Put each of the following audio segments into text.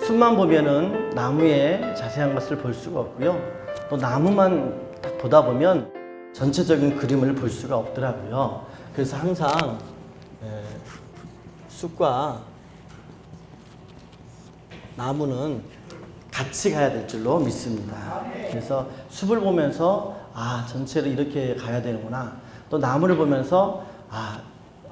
숲만 보면은 나무의 자세한 것을 볼 수가 없고요. 또 나무만 딱 보다 보면 전체적인 그림을 볼 수가 없더라고요. 그래서 항상 숲과 나무는 같이 가야 될 줄로 믿습니다. 그래서 숲을 보면서 전체를 이렇게 가야 되는구나. 또 나무를 보면서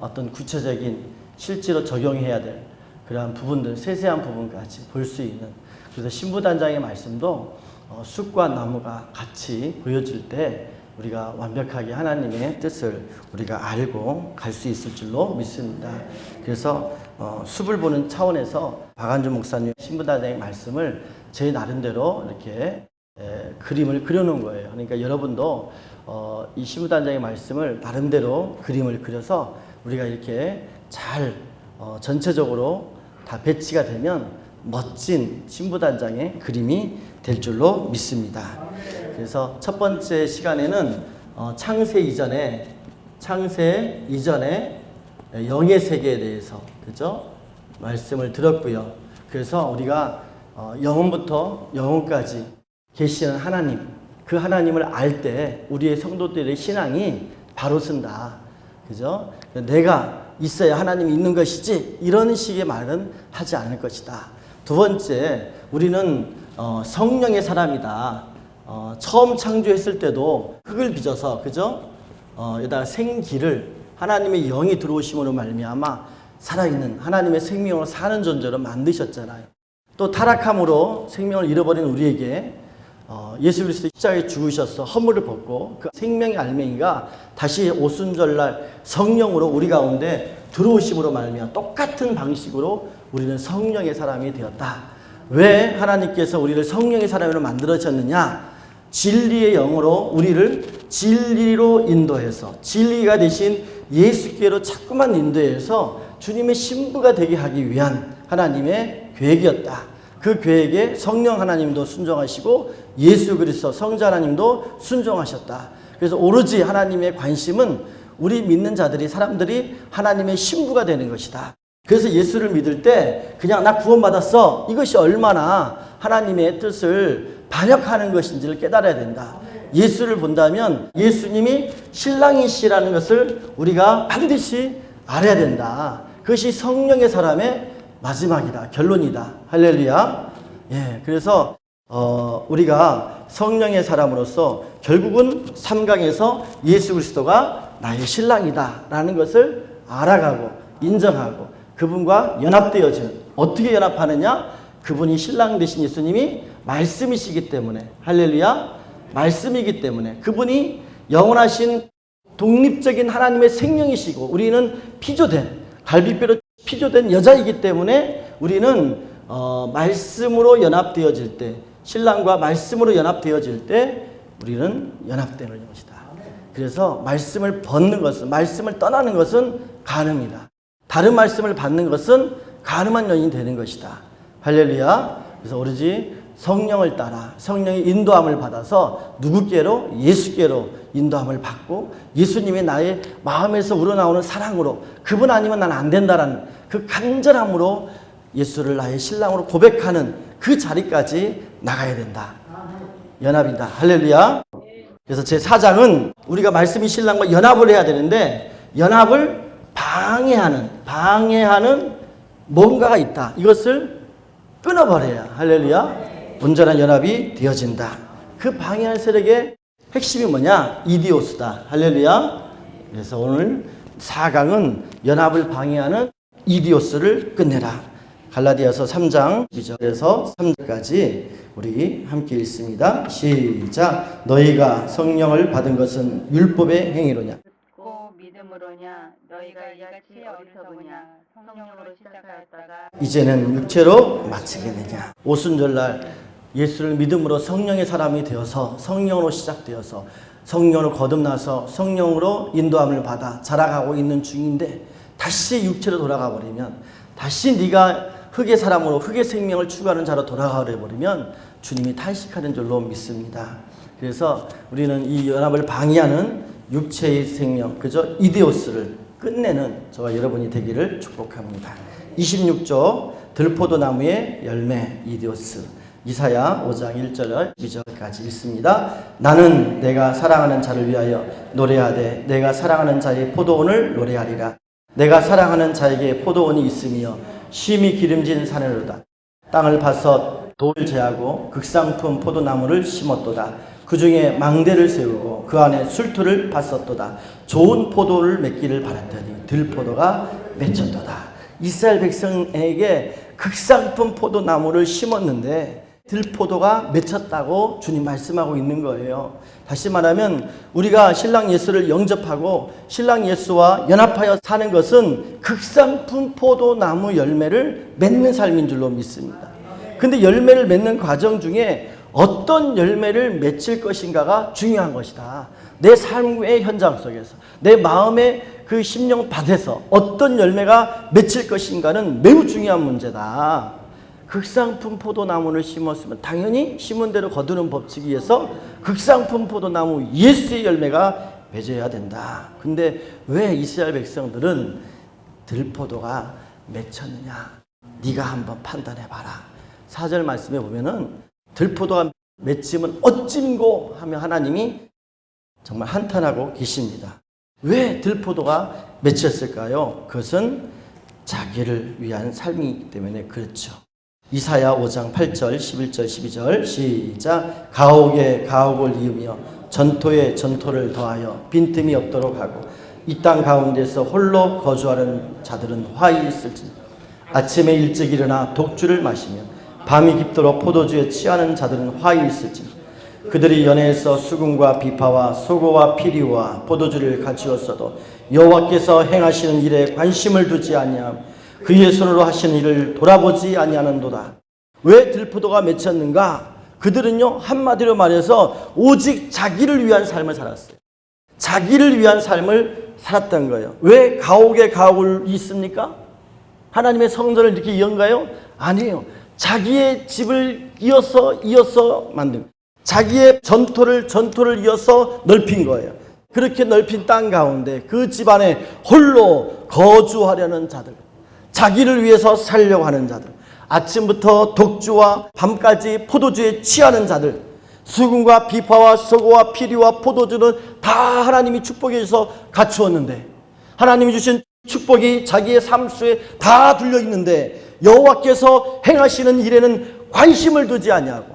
어떤 구체적인 실제로 적용해야 될 그러한 부분들, 세세한 부분까지 볼 수 있는. 그래서 신부단장의 말씀도 숲과 나무가 같이 보여질 때 우리가 완벽하게 하나님의 뜻을 우리가 알고 갈 수 있을 줄로 믿습니다. 그래서 숲을 보는 차원에서 박한주 목사님 신부단장의 말씀을 제 나름대로 이렇게 그림을 그려놓은 거예요. 그러니까 여러분도 이 신부단장의 말씀을 나름대로 그림을 그려서 우리가 이렇게 잘 전체적으로 다 배치가 되면 멋진 신부단장의 그림이 될 줄로 믿습니다. 그래서 첫 번째 시간에는 창세 이전에 영의 세계에 대해서 그죠? 말씀을 들었고요. 그래서 우리가 영혼부터 영혼까지 계시는 하나님, 그 하나님을 알 때 우리의 성도들의 신앙이 바로 쓴다. 그죠? 내가 있어야 하나님이 있는 것이지 이런 식의 말은 하지 않을 것이다. 두 번째, 우리는 성령의 사람이다. 처음 창조했을 때도 흙을 빚어서 그죠? 여기다가 생기를 하나님의 영이 들어오심으로 말미암아 살아있는 하나님의 생명으로 사는 존재로 만드셨잖아요. 또 타락함으로 생명을 잃어버린 우리에게 예수 그리스도 십자가에 죽으셔서 허물을 벗고 그 생명의 알맹이가 다시 오순절날 성령으로 우리 가운데 들어오심으로 말미암아 똑같은 방식으로 우리는 성령의 사람이 되었다. 왜 하나님께서 우리를 성령의 사람으로 만들어졌느냐? 진리의 영으로 우리를 진리로 인도해서 진리가 되신 예수께로 자꾸만 인도해서 주님의 신부가 되게 하기 위한 하나님의 계획이었다. 그 계획에 성령 하나님도 순종하시고 예수 그리스도 성자 하나님도 순종하셨다. 그래서 오로지 하나님의 관심은 우리 믿는 자들이 사람들이 하나님의 신부가 되는 것이다. 그래서 예수를 믿을 때 그냥 나 구원받았어. 이것이 얼마나 하나님의 뜻을 반역하는 것인지를 깨달아야 된다. 예수를 본다면 예수님이 신랑이시라는 것을 우리가 반드시 알아야 된다. 그것이 성령의 사람의 마지막이다. 결론이다. 할렐루야. 그래서 우리가 성령의 사람으로서 결국은 3강에서 예수 그리스도가 나의 신랑이다 라는 것을 알아가고 인정하고 그분과 연합되어지는. 어떻게 연합하느냐? 그분이 신랑 되신 예수님이 말씀이시기 때문에. 할렐루야. 말씀이기 때문에 그분이 영원하신 독립적인 하나님의 생명이시고 우리는 피조된 갈비뼈로 피조된 여자이기 때문에 우리는 말씀으로 연합되어질 때, 신랑과 말씀으로 연합되어질 때 우리는 연합되는 것이다. 그래서 말씀을 벗는 것은, 말씀을 떠나는 것은 간음이다. 다른 말씀을 받는 것은 간음한 연인이 되는 것이다. 할렐루야. 그래서 오로지 성령을 따라 성령의 인도함을 받아서 누구께로? 예수께로 인도함을 받고 예수님이 나의 마음에서 우러나오는 사랑으로 그분 아니면 난 안 된다라는 그 간절함으로 예수를 나의 신랑으로 고백하는 그 자리까지 나가야 된다. 연합이다. 할렐루야. 그래서 제 4장은 우리가 말씀이 신랑과 연합을 해야 되는데 연합을 방해하는 뭔가가 있다. 이것을 끊어버려야 할렐루야. 온전한 연합이 되어진다. 그 방해하는 세력의 핵심이 뭐냐? 이디오스다. 할렐루야. 그래서 오늘 4강은 연합을 방해하는 이디오스를 끝내라. 갈라디아서 3장 2절에서 3절까지 우리 함께 읽습니다. 시작. 너희가 성령을 받은 것은 율법의 행위로냐? 듣고 믿음으로냐? 너희가 이같이 어리석으냐? 성령으로 시작하였다가 이제는 육체로 마치겠느냐? 오순절날 예수를 믿음으로 성령의 사람이 되어서 성령으로 시작되어서 성령으로 거듭나서 성령으로 인도함을 받아 자라가고 있는 중인데 다시 육체로 돌아가 버리면 다시 네가 흙의 사람으로 흙의 생명을 추구하는 자로 돌아가 버리면 주님이 탄식하는 줄로 믿습니다. 그래서 우리는 이 연합을 방해하는 육체의 생명, 그죠? 이데오스를 끝내는 저와 여러분이 되기를 축복합니다. 26조 들포도나무의 열매 이디오스. 이사야 5장 1절 12절까지 읽습니다. 나는 내가 사랑하는 자를 위하여 노래하되 내가 사랑하는 자의 포도원을 노래하리라. 내가 사랑하는 자에게 포도원이 있으며 쉼이 기름진 산으로다. 땅을 파서 돌을 제하고 극상품 포도나무를 심었도다. 그 중에 망대를 세우고 그 안에 술토를 팠었도다. 좋은 포도를 맺기를 바랐더니 들포도가 맺혔도다. 이스라엘 백성에게 극상품 포도나무를 심었는데 들포도가 맺혔다고 주님 말씀하고 있는 거예요. 다시 말하면 우리가 신랑 예수를 영접하고 신랑 예수와 연합하여 사는 것은 극상품 포도나무 열매를 맺는 삶인 줄로 믿습니다. 근데 열매를 맺는 과정 중에 어떤 열매를 맺힐 것인가가 중요한 것이다. 내 삶의 현장 속에서 내 마음의 그 심령 밭에서 어떤 열매가 맺힐 것인가는 매우 중요한 문제다. 극상품 포도나무를 심었으면 당연히 심은 대로 거두는 법칙에 의해서 극상품 포도나무 예수의 열매가 맺어야 된다. 근데 왜 이스라엘 백성들은 들포도가 맺혔느냐? 네가 한번 판단해봐라. 4절 말씀에 보면은 들포도가 맺히면 어찌인고 하며 하나님이 정말 한탄하고 계십니다. 왜 들포도가 맺혔을까요? 그것은 자기를 위한 삶이기 때문에 그렇죠. 이사야 5장 8절 11절 12절 시작. 가옥에 가옥을 이으며 전토에 전토를 더하여 빈틈이 없도록 하고 이 땅 가운데서 홀로 거주하는 자들은 화히 있을지. 아침에 일찍 일어나 독주를 마시며 밤이 깊도록 포도주에 취하는 자들은 화히 있을지. 그들이 연회에서 수금과 비파와 소고와 피리와 포도주를 가지었어도 여호와께서 행하시는 일에 관심을 두지 아니하며 그의 손으로 하시는 일을 돌아보지 아니하는도다. 왜 들포도가 맺혔는가? 그들은요, 한마디로 말해서 오직 자기를 위한 삶을 살았어요. 자기를 위한 삶을 살았던 거예요. 왜 가옥에 가옥을 있습니까? 하나님의 성전을 이렇게 이은가요? 아니에요. 자기의 집을 이어서 만든, 자기의 전토를 이어서 넓힌 거예요. 그렇게 넓힌 땅 가운데 그 집안에 홀로 거주하려는 자들, 자기를 위해서 살려고 하는 자들, 아침부터 독주와 밤까지 포도주에 취하는 자들, 수금과 비파와 소고와 피리와 포도주는 다 하나님이 축복해 주셔서 갖추었는데 하나님이 주신 축복이 자기의 삶 속에 다 둘려 있는데 여호와께서 행하시는 일에는 관심을 두지 아니하고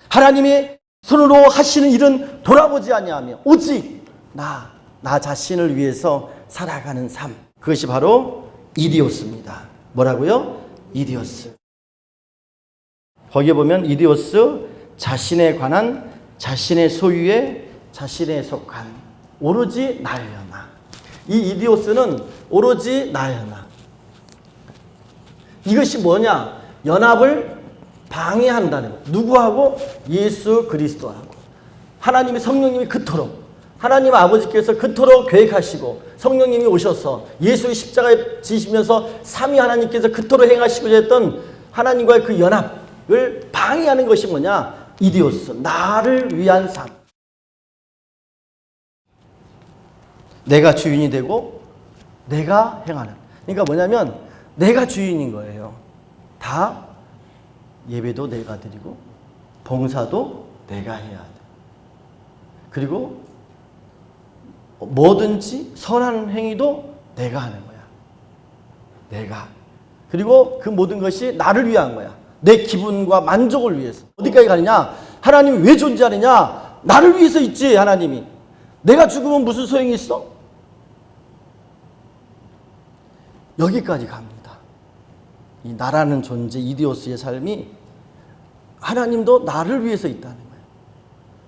하나님의 손으로 하시는 일은 돌아보지 아니하며 오직 나 자신을 위해서 살아가는 삶, 그것이 바로 이디오스입니다. 뭐라고요? 이디오스. 거기에 보면 이디오스, 자신에 관한, 자신의 소유에, 자신에 속한, 오로지 나여나. 이 이디오스는 오로지 나여나. 이것이 뭐냐? 연합을 방해한다는 것. 누구하고? 예수 그리스도하고. 하나님의 성령님이 그토록, 하나님 아버지께서 그토록 계획하시고 성령님이 오셔서 예수의 십자가에 지시면서 삼위 하나님께서 그토록 행하시고자 했던 하나님과의 그 연합을 방해하는 것이 뭐냐? 이디오스, 나를 위한 삶. 내가 주인이 되고 내가 행하는. 그러니까 뭐냐면 내가 주인인 거예요. 다 예배도 내가 드리고 봉사도 내가 해야 돼. 그리고 뭐든지 선한 행위도 내가 하는 거야. 내가. 그리고 그 모든 것이 나를 위한 거야. 내 기분과 만족을 위해서. 어디까지 가느냐? 하나님이 왜 존재하느냐? 나를 위해서 있지, 하나님이. 내가 죽으면 무슨 소용이 있어? 여기까지 갑니다. 이 나라는 존재, 이디오스의 삶이 하나님도 나를 위해서 있다는 거예요.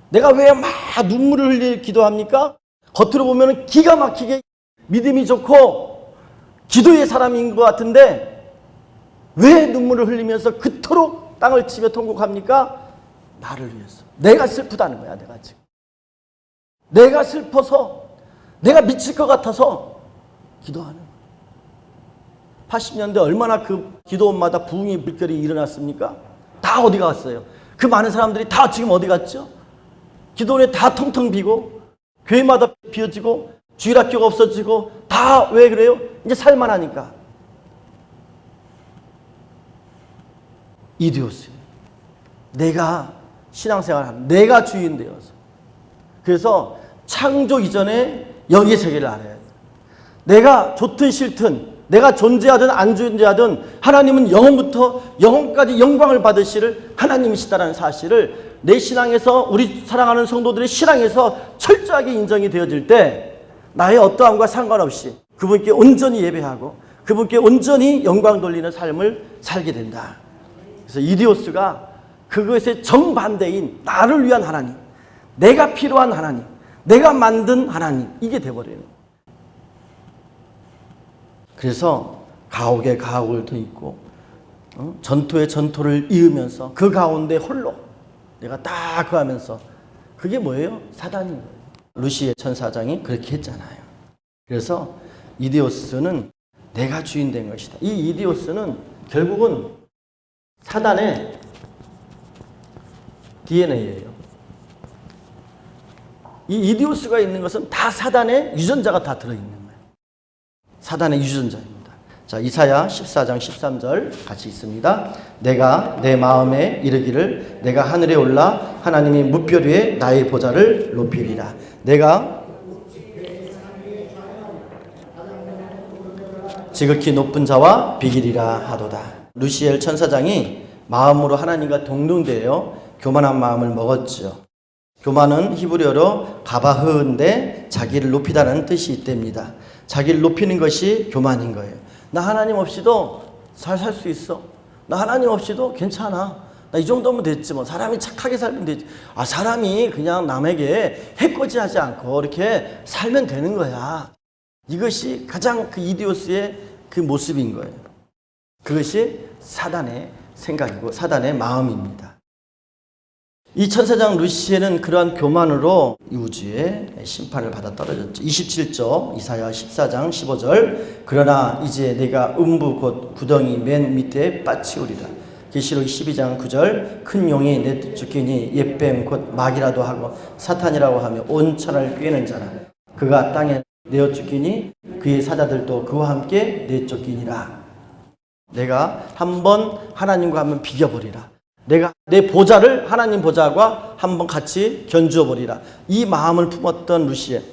내가 왜 막 눈물을 흘려 기도합니까? 겉으로 보면 기가 막히게 믿음이 좋고 기도의 사람인 것 같은데 왜 눈물을 흘리면서 그토록 땅을 치며 통곡합니까? 나를 위해서. 내가 슬프다는 거야, 내가 지금. 내가 슬퍼서, 내가 미칠 것 같아서 기도하는 거야. 80년대 얼마나 그 기도원마다 부흥의 물결이 일어났습니까? 다 어디 갔어요? 그 많은 사람들이 다 지금 어디 갔죠? 기도원에 다 텅텅 비고 교회마다 비어지고 주일학교가 없어지고 다 왜 그래요? 이제 살만하니까. 이디오스. 내가 신앙생활하는, 내가 주인 되어서. 그래서 창조 이전에 영의 세계를 알아야 돼. 내가 좋든 싫든, 내가 존재하든 안 존재하든 하나님은 영혼부터 영혼까지 영광을 받으시를 하나님이시다라는 사실을 내 신앙에서, 우리 사랑하는 성도들의 신앙에서 철저하게 인정이 되어질 때 나의 어떠함과 상관없이 그분께 온전히 예배하고 그분께 온전히 영광 돌리는 삶을 살게 된다. 그래서 이디오스가 그것의 정반대인 나를 위한 하나님, 내가 필요한 하나님, 내가 만든 하나님, 이게 돼버리는 거예요. 그래서 가옥에 가옥을 더 있고 전토에 전토를 이으면서 그 가운데 홀로 내가 딱 거하면서 그게 뭐예요? 사단인 거예요. 루시의 천사장이 그렇게 했잖아요. 그래서 이디오스는 내가 주인 된 것이다. 이 이디오스는 결국은 사단의 DNA예요. 이 이디오스가 있는 것은 다 사단의 유전자가 다 들어있는 거예요. 사단의 유전자입니다. 자, 이사야 14장 13절 같이 있습니다. 내가 내 마음에 이르기를 내가 하늘에 올라 하나님의 무별 위에 나의 보좌를 높이리라. 내가 지극히 높은 자와 비기리라 하도다. 루시엘 천사장이 마음으로 하나님과 동등되어 교만한 마음을 먹었죠. 교만은 히브리어로 가바흐인데 자기를 높이다는 뜻이 있답니다. 자기를 높이는 것이 교만인 거예요. 나 하나님 없이도 잘 살 수 있어. 나 하나님 없이도 괜찮아. 나 이 정도면 됐지 뭐. 사람이 착하게 살면 되지. 사람이 그냥 남에게 해코지하지 않고 이렇게 살면 되는 거야. 이것이 가장 그 이디오스의 그 모습인 거예요. 그것이 사단의 생각이고 사단의 마음입니다. 이 천사장 루시엘은 그러한 교만으로 이 우주에 심판을 받아 떨어졌죠. 27절 이사야 14장 15절 그러나 이제 내가 음부 곧 구덩이 맨 밑에 빠치우리라. 계시록 12장 9절 큰 용이 내쫓기니 옛뱀 곧 마귀라도 하고 사탄이라고 하며 온 천하를 꿰는 자라. 그가 땅에 내어쫓기니 그의 사자들도 그와 함께 내쫓기니라. 내가 한번 하나님과 한번 비겨버리라. 내가 내 보좌를 하나님 보좌와 한번 같이 견주어 버리라. 이 마음을 품었던 루시엘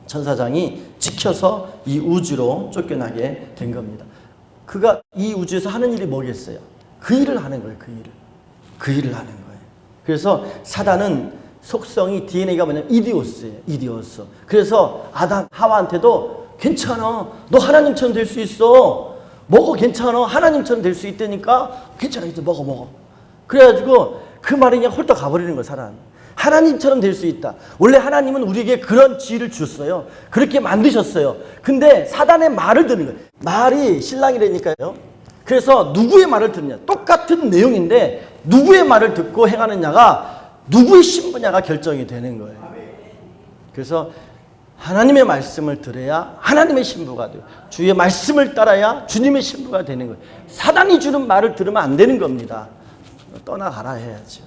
천사장이 지켜서 이 우주로 쫓겨나게 된 겁니다. 그가 이 우주에서 하는 일이 뭐겠어요? 그 일을 하는 거예요. 그 일을 하는 거예요. 그래서 사단은 속성이 DNA가 뭐냐면 이디오스예요. 이디오스. 그래서 아담 하와한테도 괜찮아. 너 하나님처럼 될 수 있어. 먹어 괜찮아. 하나님처럼 될 수 있다니까 괜찮아. 이제 먹어. 그래가지고 그 말이 그냥 홀딱 가버리는 거예요. 사람. 하나님처럼 될 수 있다. 원래 하나님은 우리에게 그런 지혜를 주셨어요. 그렇게 만드셨어요. 근데 사단의 말을 듣는 거예요. 말이 신랑이라니까요. 그래서 누구의 말을 듣느냐. 똑같은 내용인데 누구의 말을 듣고 행하느냐가 누구의 신부냐가 결정이 되는 거예요. 그래서 하나님의 말씀을 들어야 하나님의 신부가 돼요. 주의 말씀을 따라야 주님의 신부가 되는 거예요. 사단이 주는 말을 들으면 안 되는 겁니다. 떠나가라 해야죠.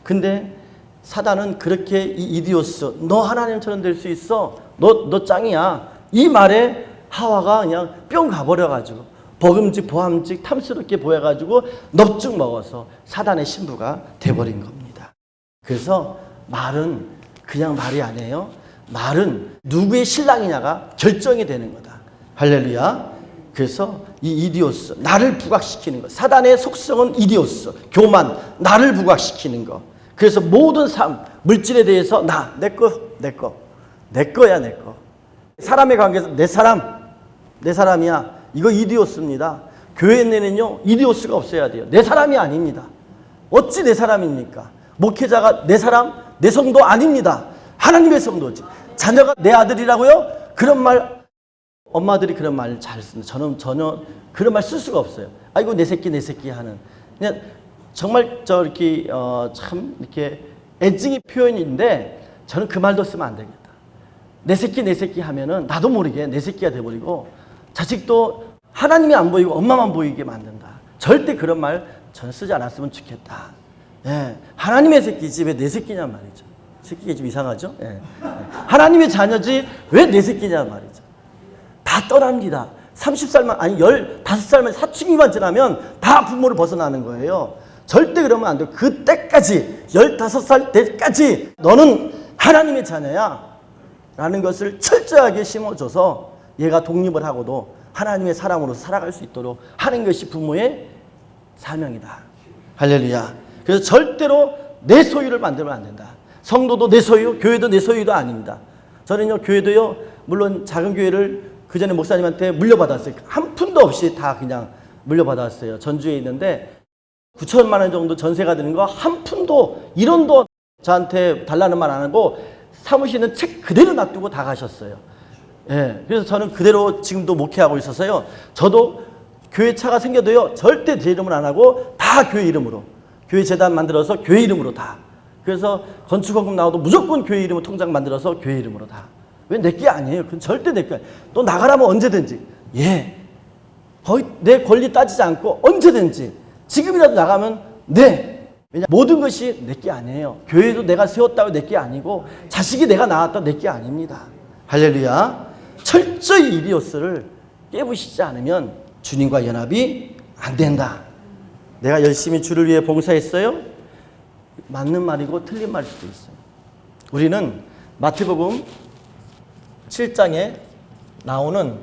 근데 사단은 그렇게 이 이디오스, 너 하나님처럼 될 수 있어. 너 짱이야. 이 말에 하와가 그냥 뿅 가버려가지고 버금직 보함직 탐스럽게 보여가지고 넙죽 먹어서 사단의 신부가 돼버린 겁니다. 그래서 말은 그냥 말이 아니에요. 말은 누구의 신랑이냐가 결정이 되는 거다. 할렐루야. 그래서 이 이디오스, 나를 부각시키는 것. 사단의 속성은 이디오스, 교만, 나를 부각시키는 것. 그래서 모든 삶, 물질에 대해서 내 거야. 사람의 관계에서 내 사람이야. 이거 이디오스입니다. 교회 내는요, 이디오스가 없어야 돼요. 내 사람이 아닙니다. 어찌 내 사람입니까? 목회자가 내 사람, 내 성도 아닙니다. 하나님의 성도지. 자녀가 내 아들이라고요? 그런 말, 엄마들이 그런 말 잘 씁니다. 저는 전혀 그런 말 쓸 수가 없어요. 아이고 내 새끼 하는. 그냥 정말 이렇게 참 이렇게 애증의 표현인데 저는 그 말도 쓰면 안 되겠다. 내 새끼 하면은 나도 모르게 내 새끼가 돼버리고 자식도 하나님이 안 보이고 엄마만 보이게 만든다. 절대 그런 말 전 쓰지 않았으면 좋겠다. 예, 하나님의 새끼 집에 내 새끼냔 말이죠. 새끼가 좀 이상하죠? 예. 하나님의 자녀지 왜 내 새끼냐 말이죠. 다 떠납니다. 30살만 아니 15살만 사춘기만 지나면 다 부모를 벗어나는 거예요. 절대 그러면 안 돼요. 그때까지 15살 때까지 너는 하나님의 자녀야 라는 것을 철저하게 심어줘서 얘가 독립을 하고도 하나님의 사람으로서 살아갈 수 있도록 하는 것이 부모의 사명이다. 할렐루야. 그래서 절대로 내 소유를 만들면 안 된다. 성도도 내 소유, 교회도 내 소유도 아닙니다. 저는요, 교회도요, 물론 작은 교회를 그 전에 목사님한테 물려받았어요. 한 푼도 없이 다 그냥 물려받았어요. 전주에 있는데 9천만 원 정도 전세가 드는 거 한 푼도 1원도 저한테 달라는 말 안 하고 사무실은 책 그대로 놔두고 다 가셨어요. 예, 그래서 저는 그대로 지금도 목회하고 있어서요. 저도 교회 차가 생겨도요, 절대 제 이름을 안 하고 다 교회 이름으로. 교회 재단 만들어서 교회 이름으로 다. 그래서 건축원금 나와도 무조건 교회 이름으로 통장 만들어서 교회 이름으로 다. 왜 내 게 아니에요. 그건 절대 내 게 아니에요. 또 나가라면 언제든지. 예. 거의 내 권리 따지지 않고 언제든지. 지금이라도 나가면 네. 왜냐 모든 것이 내 게 아니에요. 교회도 내가 세웠다고 내 게 아니고 자식이 내가 낳았다고 내 게 아닙니다. 할렐루야. 철저히 이디오스를 깨부시지 않으면 주님과 연합이 안 된다. 내가 열심히 주를 위해 봉사했어요? 맞는 말이고 틀린 말일 수도 있어요. 우리는 마태복음 7장에 나오는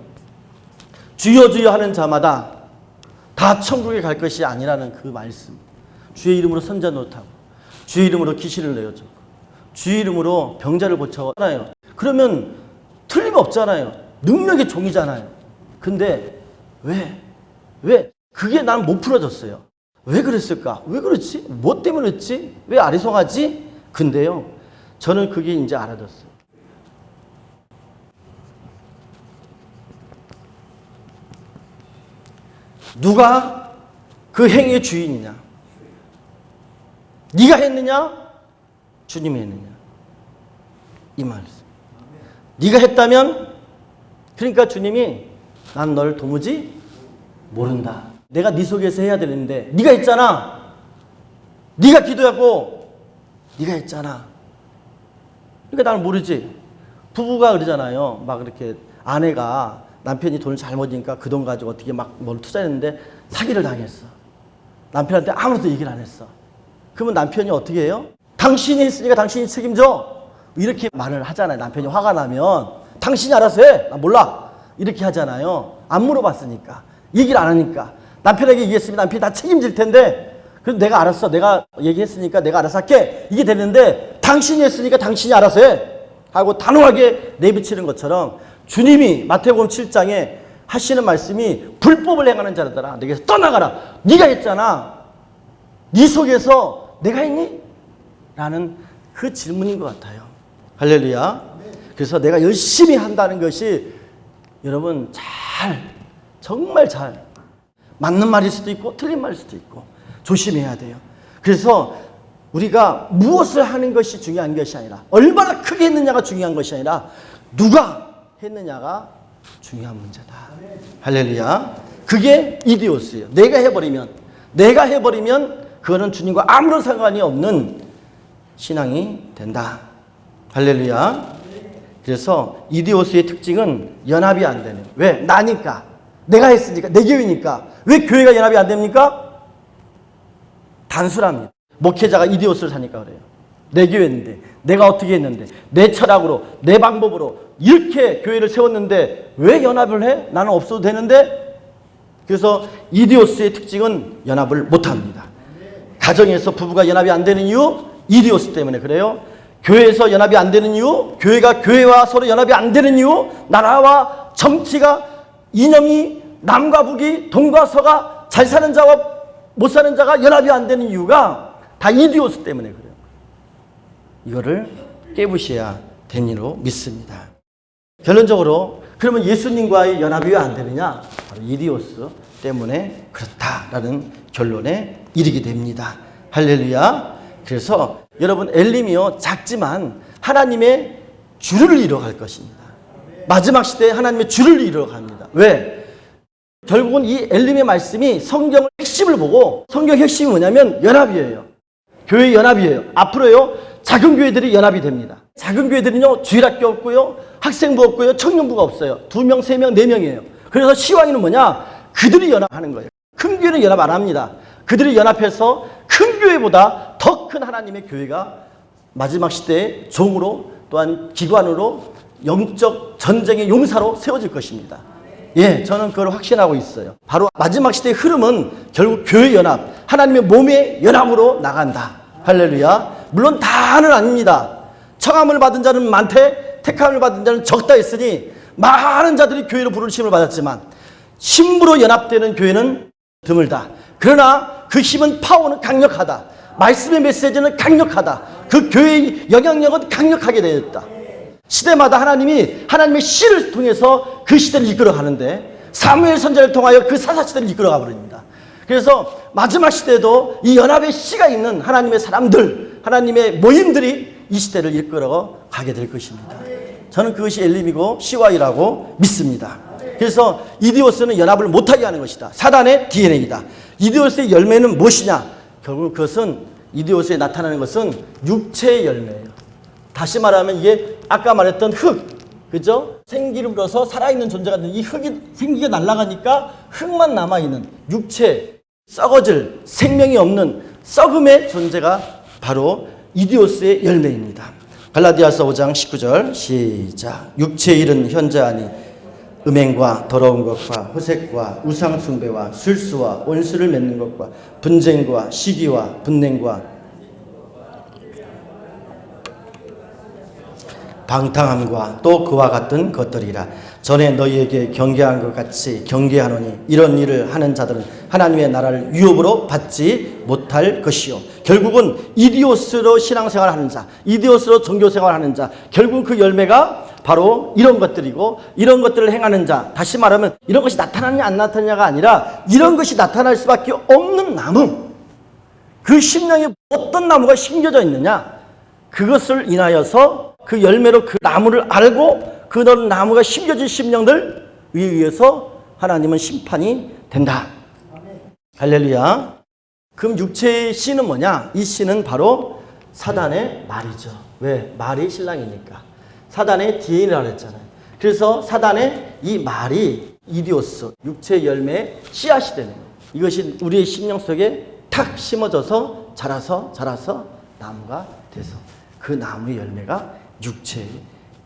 주여 주여 하는 자마다 다 천국에 갈 것이 아니라는 그 말씀. 주의 이름으로 선자 노릇하고 주의 이름으로 귀신을 내어주고 주의 이름으로 병자를 고쳐잖아요. 그러면 틀림없잖아요. 능력의 종이잖아요. 근데 왜? 그게 난 못 풀어졌어요. 왜 그랬을까? 왜 그렇지? 뭐 때문에 그랬지? 왜 아리송하지? 근데요, 저는 그게 이제 알아졌어요. 누가 그 행위의 주인이냐? 네가 했느냐? 주님이 했느냐? 이 말씀. 네가 했다면, 그러니까 주님이 난 널 도무지 모른다. 내가 네 속에서 해야 되는데 네가 했잖아. 네가 기도하고 네가 했잖아. 그러니까 나는 모르지. 부부가 그러잖아요. 막 이렇게 아내가 남편이 돈을 잘못이니까 그 돈 가지고 어떻게 막 뭘 투자했는데 사기를 당했어. 남편한테 아무것도 얘기를 안 했어. 그러면 남편이 어떻게 해요? 당신이 했으니까 당신이 책임져. 이렇게 말을 하잖아요. 남편이 화가 나면 당신이 알아서 해. 나 몰라. 이렇게 하잖아요. 안 물어봤으니까. 얘기를 안 하니까. 남편에게 얘기했으면 남편이 다 책임질 텐데, 그래도 내가 알았어. 내가 얘기했으니까 내가 알아서 할게. 이게 되는데 당신이 했으니까 당신이 알아서 해. 하고 단호하게 내비치는 것처럼 주님이 마태복음 7장에 하시는 말씀이 불법을 행하는 자들아 내게서 떠나가라. 네가 했잖아. 네 속에서 내가 했니? 라는 그 질문인 것 같아요. 할렐루야. 그래서 내가 열심히 한다는 것이 여러분 정말 잘 맞는 말일 수도 있고 틀린 말일 수도 있고 조심해야 돼요. 그래서 우리가 무엇을 하는 것이 중요한 것이 아니라 얼마나 크게 했느냐가 중요한 것이 아니라 누가 했느냐가 중요한 문제다. 할렐루야. 그게 이디오스예요. 내가 해버리면 그거는 주님과 아무런 상관이 없는 신앙이 된다. 할렐루야. 그래서 이디오스의 특징은 연합이 안 되는. 왜? 나니까. 내가 했으니까. 내 교회니까. 왜 교회가 연합이 안 됩니까? 단순합니다. 목회자가 이디오스를 사니까 그래요. 내 교회인데 내가 어떻게 했는데 내 철학으로 내 방법으로 이렇게 교회를 세웠는데 왜 연합을 해? 나는 없어도 되는데. 그래서 이디오스의 특징은 연합을 못합니다. 가정에서 부부가 연합이 안 되는 이유 이디오스 때문에 그래요. 교회에서 연합이 안 되는 이유, 교회가 교회와 서로 연합이 안 되는 이유, 나라와 정치가 이념이 남과 북이 동과 서가 잘 사는 자와 못 사는 자가 연합이 안 되는 이유가 다 이디오스 때문에 그래요. 이거를 깨부셔야 되니로 믿습니다. 결론적으로 그러면 예수님과의 연합이 왜 안 되느냐? 바로 이디오스 때문에 그렇다라는 결론에 이르게 됩니다. 할렐루야. 그래서 여러분 엘림이요 작지만 하나님의 주를 이뤄갈 것입니다. 마지막 시대에 하나님의 주를 이뤄갑니다. 왜? 결국은 이 엘림의 말씀이 성경의 핵심을 보고 성경 핵심이 뭐냐면 연합이에요. 교회 연합이에요. 앞으로요 작은 교회들이 연합이 됩니다. 작은 교회들은요, 주일학교 없고요, 학생부 없고요, 청년부가 없어요. 2명, 3명, 4명이에요. 그래서 시황이는 뭐냐? 그들이 연합하는 거예요. 큰 교회는 연합 안 합니다. 그들이 연합해서 큰 교회보다 더 큰 하나님의 교회가 마지막 시대의 종으로 또한 기관으로 영적 전쟁의 용사로 세워질 것입니다. 예, 저는 그걸 확신하고 있어요. 바로 마지막 시대의 흐름은 결국 교회 연합, 하나님의 몸의 연합으로 나간다. 할렐루야. 물론 다는 아닙니다. 청함을 받은 자는 많되 택함을 받은 자는 적다 했으니 많은 자들이 교회로 부르심을 받았지만 신부로 연합되는 교회는 드물다. 그러나 그 힘은 파워는 강력하다. 말씀의 메시지는 강력하다. 그 교회의 영향력은 강력하게 되었다. 시대마다 하나님이 하나님의 씨를 통해서 그 시대를 이끌어 가는데 사무엘 선지자를 통하여 그 사사시대를 이끌어 가 버립니다. 그래서 마지막 시대도 이 연합의 씨가 있는 하나님의 사람들, 하나님의 모임들이 이 시대를 이끌어 가게 될 것입니다. 저는 그것이 엘림이고 CY라고 믿습니다. 그래서 이디오스는 연합을 못하게 하는 것이다. 사단의 DNA이다. 이디오스의 열매는 무엇이냐? 결국 그것은 이디오스에 나타나는 것은 육체의 열매예요. 다시 말하면 이게 아까 말했던 흙, 그죠? 생기를 불어서 살아있는 존재가 되는 이 흙이 생기가 날아가니까 흙만 남아있는 육체, 썩어질 생명이 없는 썩음의 존재가 바로 이디오스의 열매입니다. 갈라디아서 5장 19절 시작. 육체의 일은 현저하니 음행과 더러운 것과 호색과 우상숭배와 술수와 원수를 맺는 것과 분쟁과 시기와 분냉과 방탕함과 또 그와 같은 것들이라. 전에 너희에게 경계한 것 같이 경계하노니 이런 일을 하는 자들은 하나님의 나라를 유업으로 받지 못할 것이요. 결국은 이디오스로 신앙생활하는 자, 이디오스로 종교생활하는 자, 결국 그 열매가 바로 이런 것들이고, 이런 것들을 행하는 자, 다시 말하면 이런 것이 나타나느냐 안 나타나냐가 아니라 이런 것이 나타날 수밖에 없는 나무, 그 심령에 어떤 나무가 심겨져 있느냐, 그것을 인하여서 그 열매로 그 나무를 알고 그 나무가 심겨진 심령들 위에 의해서 하나님은 심판이 된다. 할렐루야. 그럼 육체의 씨는 뭐냐? 이 씨는 바로 사단의 말이죠. 왜? 말이 신랑이니까. 사단의 DNA라고 했잖아요. 그래서 사단의 이 말이 이디오스, 육체의 열매의 씨앗이 되는 거예요. 이것이 우리의 심령 속에 탁 심어져서 자라서 나무가 돼서 그 나무의 열매가 육체의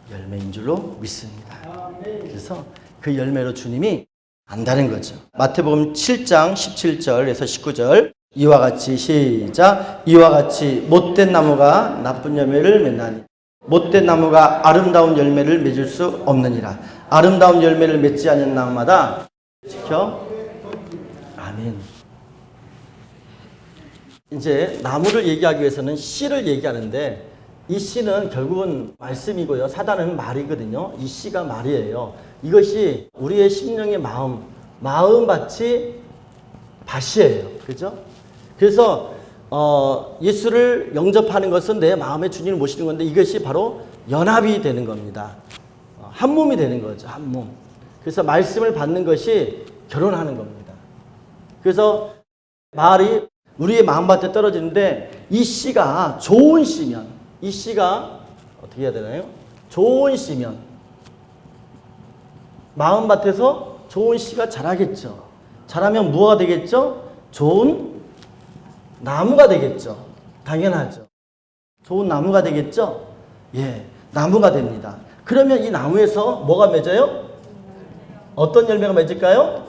열매인 줄로 믿습니다. 그래서 그 열매로 주님이 안다는 거죠. 마태복음 7장 17절에서 19절 이와 같이 시작. 이와 같이 못된 나무가 나쁜 열매를 맺나니 못된 나무가 아름다운 열매를 맺을 수 없느니라. 아름다운 열매를 맺지 않는 나무마다 지켜. 아멘. 이제 나무를 얘기하기 위해서는 씨를 얘기하는데 이 씨는 결국은 말씀이고요. 사단은 말이거든요. 이 씨가 말이에요. 이것이 우리의 심령의 마음밭이 밭이에요. 그죠? 그래서 예수를 영접하는 것은 내 마음에 주님을 모시는 건데 이것이 바로 연합이 되는 겁니다. 한 몸이 되는 거죠. 한 몸. 그래서 말씀을 받는 것이 결혼하는 겁니다. 그래서 말이 우리의 마음밭에 떨어지는데 이 씨가 좋은 씨면, 이 씨가 어떻게 해야 되나요? 좋은 씨면 마음밭에서 좋은 씨가 자라겠죠. 자라면 뭐가 되겠죠? 좋은 나무가 되겠죠. 당연하죠. 좋은 나무가 되겠죠? 예, 나무가 됩니다. 그러면 이 나무에서 뭐가 맺어요? 어떤 열매가 맺을까요?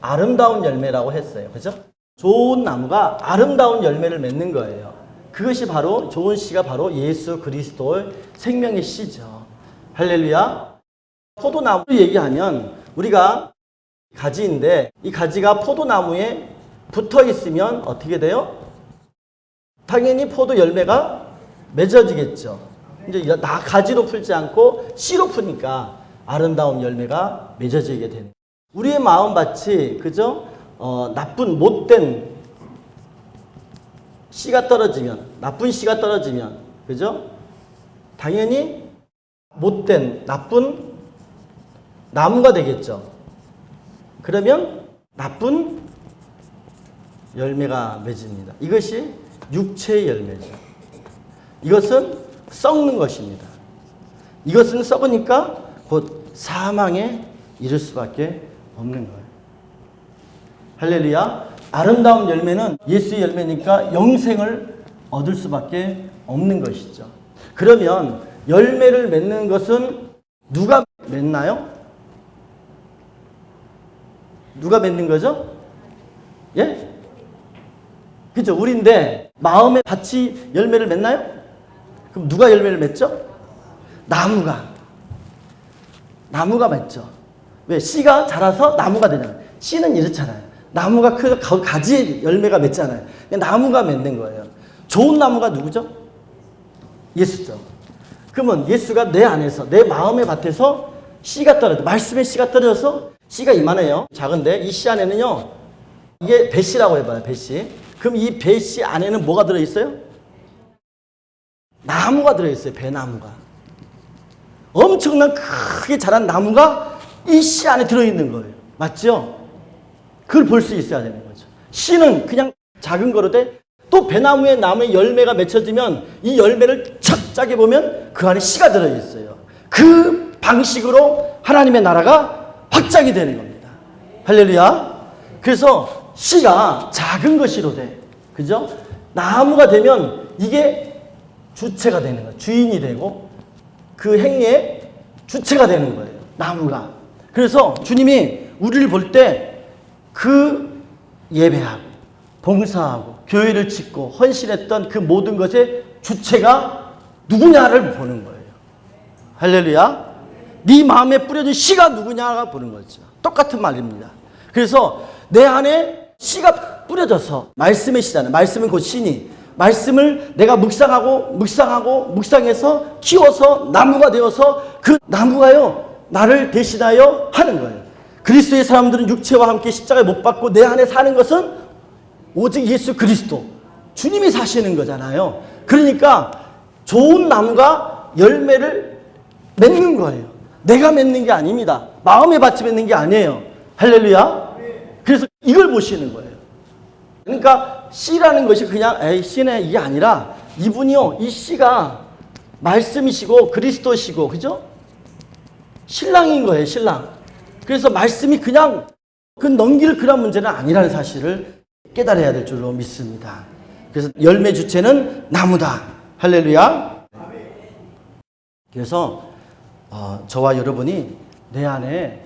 아름다운 열매라고 했어요. 그죠? 좋은 나무가 아름다운 열매를 맺는 거예요. 그것이 바로 좋은 씨가 바로 예수 그리스도의 생명의 씨죠. 할렐루야. 포도나무를 얘기하면 우리가 가지인데 이 가지가 포도나무에 붙어 있으면 어떻게 돼요? 당연히 포도 열매가 맺어지겠죠. 이제 가지로 풀지 않고 씨로 푸니까 아름다운 열매가 맺어지게 되는. 우리의 마음밭이 그죠? 나쁜 못된 씨가 떨어지면, 나쁜 씨가 떨어지면, 그죠? 당연히 못된 나쁜 나무가 되겠죠. 그러면 나쁜 열매가 맺습니다. 이것이 육체의 열매죠. 이것은 썩는 것입니다. 이것은 썩으니까 곧 사망에 이를 수밖에 없는 거예요. 할렐루야. 아름다운 열매는 예수의 열매니까 영생을 얻을 수밖에 없는 것이죠. 그러면 열매를 맺는 것은 누가 맺나요? 누가 맺는 거죠? 예? 그죠? 우리인데 마음의 밭이 열매를 맺나요? 그럼 누가 열매를 맺죠? 나무가 맺죠. 왜? 씨가 자라서 나무가 되잖아요. 씨는 이렇잖아요. 나무가 그 가지에 열매가 맺잖아요. 나무가 맺는 거예요. 좋은 나무가 누구죠? 예수죠. 그러면 예수가 내 안에서, 내 마음의 밭에서 씨가 떨어져, 말씀의 씨가 떨어져서 씨가 이만해요. 작은데 이 씨 안에는요, 이게 배씨라고 해봐요. 배씨. 그럼 이 배씨 안에는 뭐가 들어있어요? 나무가 들어있어요. 배나무가. 엄청난 크게 자란 나무가 이 씨 안에 들어있는 거예요. 맞죠? 그걸 볼 수 있어야 되는 거죠. 씨는 그냥 작은 거로 돼. 또 배나무에 나무에 열매가 맺혀지면 이 열매를 착 짜게 보면 그 안에 씨가 들어있어요. 그 방식으로 하나님의 나라가 확장이 되는 겁니다. 할렐루야. 그래서 씨가 작은 것이로 돼. 그죠? 나무가 되면 이게 주체가 되는 거예요. 주인이 되고 그 행위의 주체가 되는 거예요. 나무가. 그래서 주님이 우리를 볼 때 그 예배하고 봉사하고 교회를 짓고 헌신했던 그 모든 것의 주체가 누구냐를 보는 거예요. 할렐루야. 네 마음에 뿌려진 씨가 누구냐가 보는 거죠. 똑같은 말입니다. 그래서 내 안에 씨가 뿌려져서 말씀의 씨잖아요. 말씀은 곧 씨니 말씀을 내가 묵상해서 키워서 나무가 되어서 그 나무가요 나를 대신하여 하는 거예요. 그리스도의 사람들은 육체와 함께 십자가에 못 박고 내 안에 사는 것은 오직 예수 그리스도 주님이 사시는 거잖아요. 그러니까 좋은 나무가 열매를 맺는 거예요. 내가 맺는 게 아닙니다. 마음의 밭이 맺는 게 아니에요. 할렐루야. 그래서 이걸 보시는 거예요. 그러니까 씨라는 것이 그냥 에이 씨네 이게 아니라 이분이요 이 씨가 말씀이시고 그리스도시고 그죠? 신랑인 거예요. 신랑. 그래서 말씀이 그냥 그 넘길 그런 문제는 아니라는 사실을 깨달아야 될 줄로 믿습니다. 그래서 열매 주체는 나무다. 할렐루야. 그래서 저와 여러분이 내 안에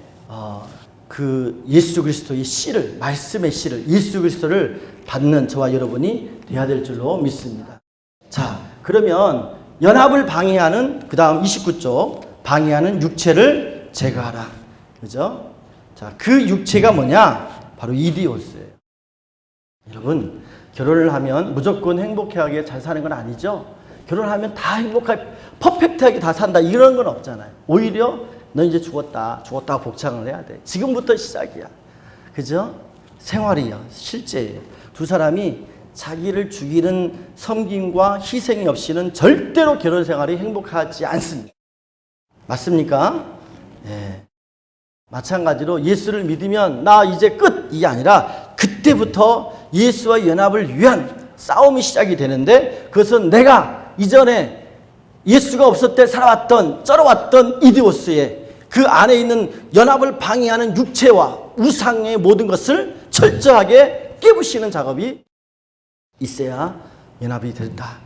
그 예수 그리스도의 씨를 말씀의 씨를 예수 그리스도를 받는 저와 여러분이 돼야 될 줄로 믿습니다. 자, 그러면 연합을 방해하는 그 다음 29쪽 방해하는 육체를 제거하라. 그죠? 자, 그 육체가 뭐냐? 바로 이디오스예요. 여러분, 결혼을 하면 무조건 행복하게 잘 사는 건 아니죠? 결혼하면 다 행복하게, 퍼펙트하게 다 산다. 이런 건 없잖아요. 오히려 너 이제 죽었다고 복창을 해야 돼. 지금부터 시작이야. 그죠? 생활이야. 실제예요. 두 사람이 자기를 죽이는 섬김과 희생이 없이는 절대로 결혼 생활이 행복하지 않습니다. 맞습니까? 네. 마찬가지로 예수를 믿으면 나 이제 끝! 이게 아니라 그때부터 예수와 연합을 위한 싸움이 시작이 되는데 그것은 내가 이전에 예수가 없을 때 살아왔던 쩔어왔던 이디오스의 그 안에 있는 연합을 방해하는 육체와 우상의 모든 것을 철저하게 깨부시는 작업이 있어야 연합이 된다.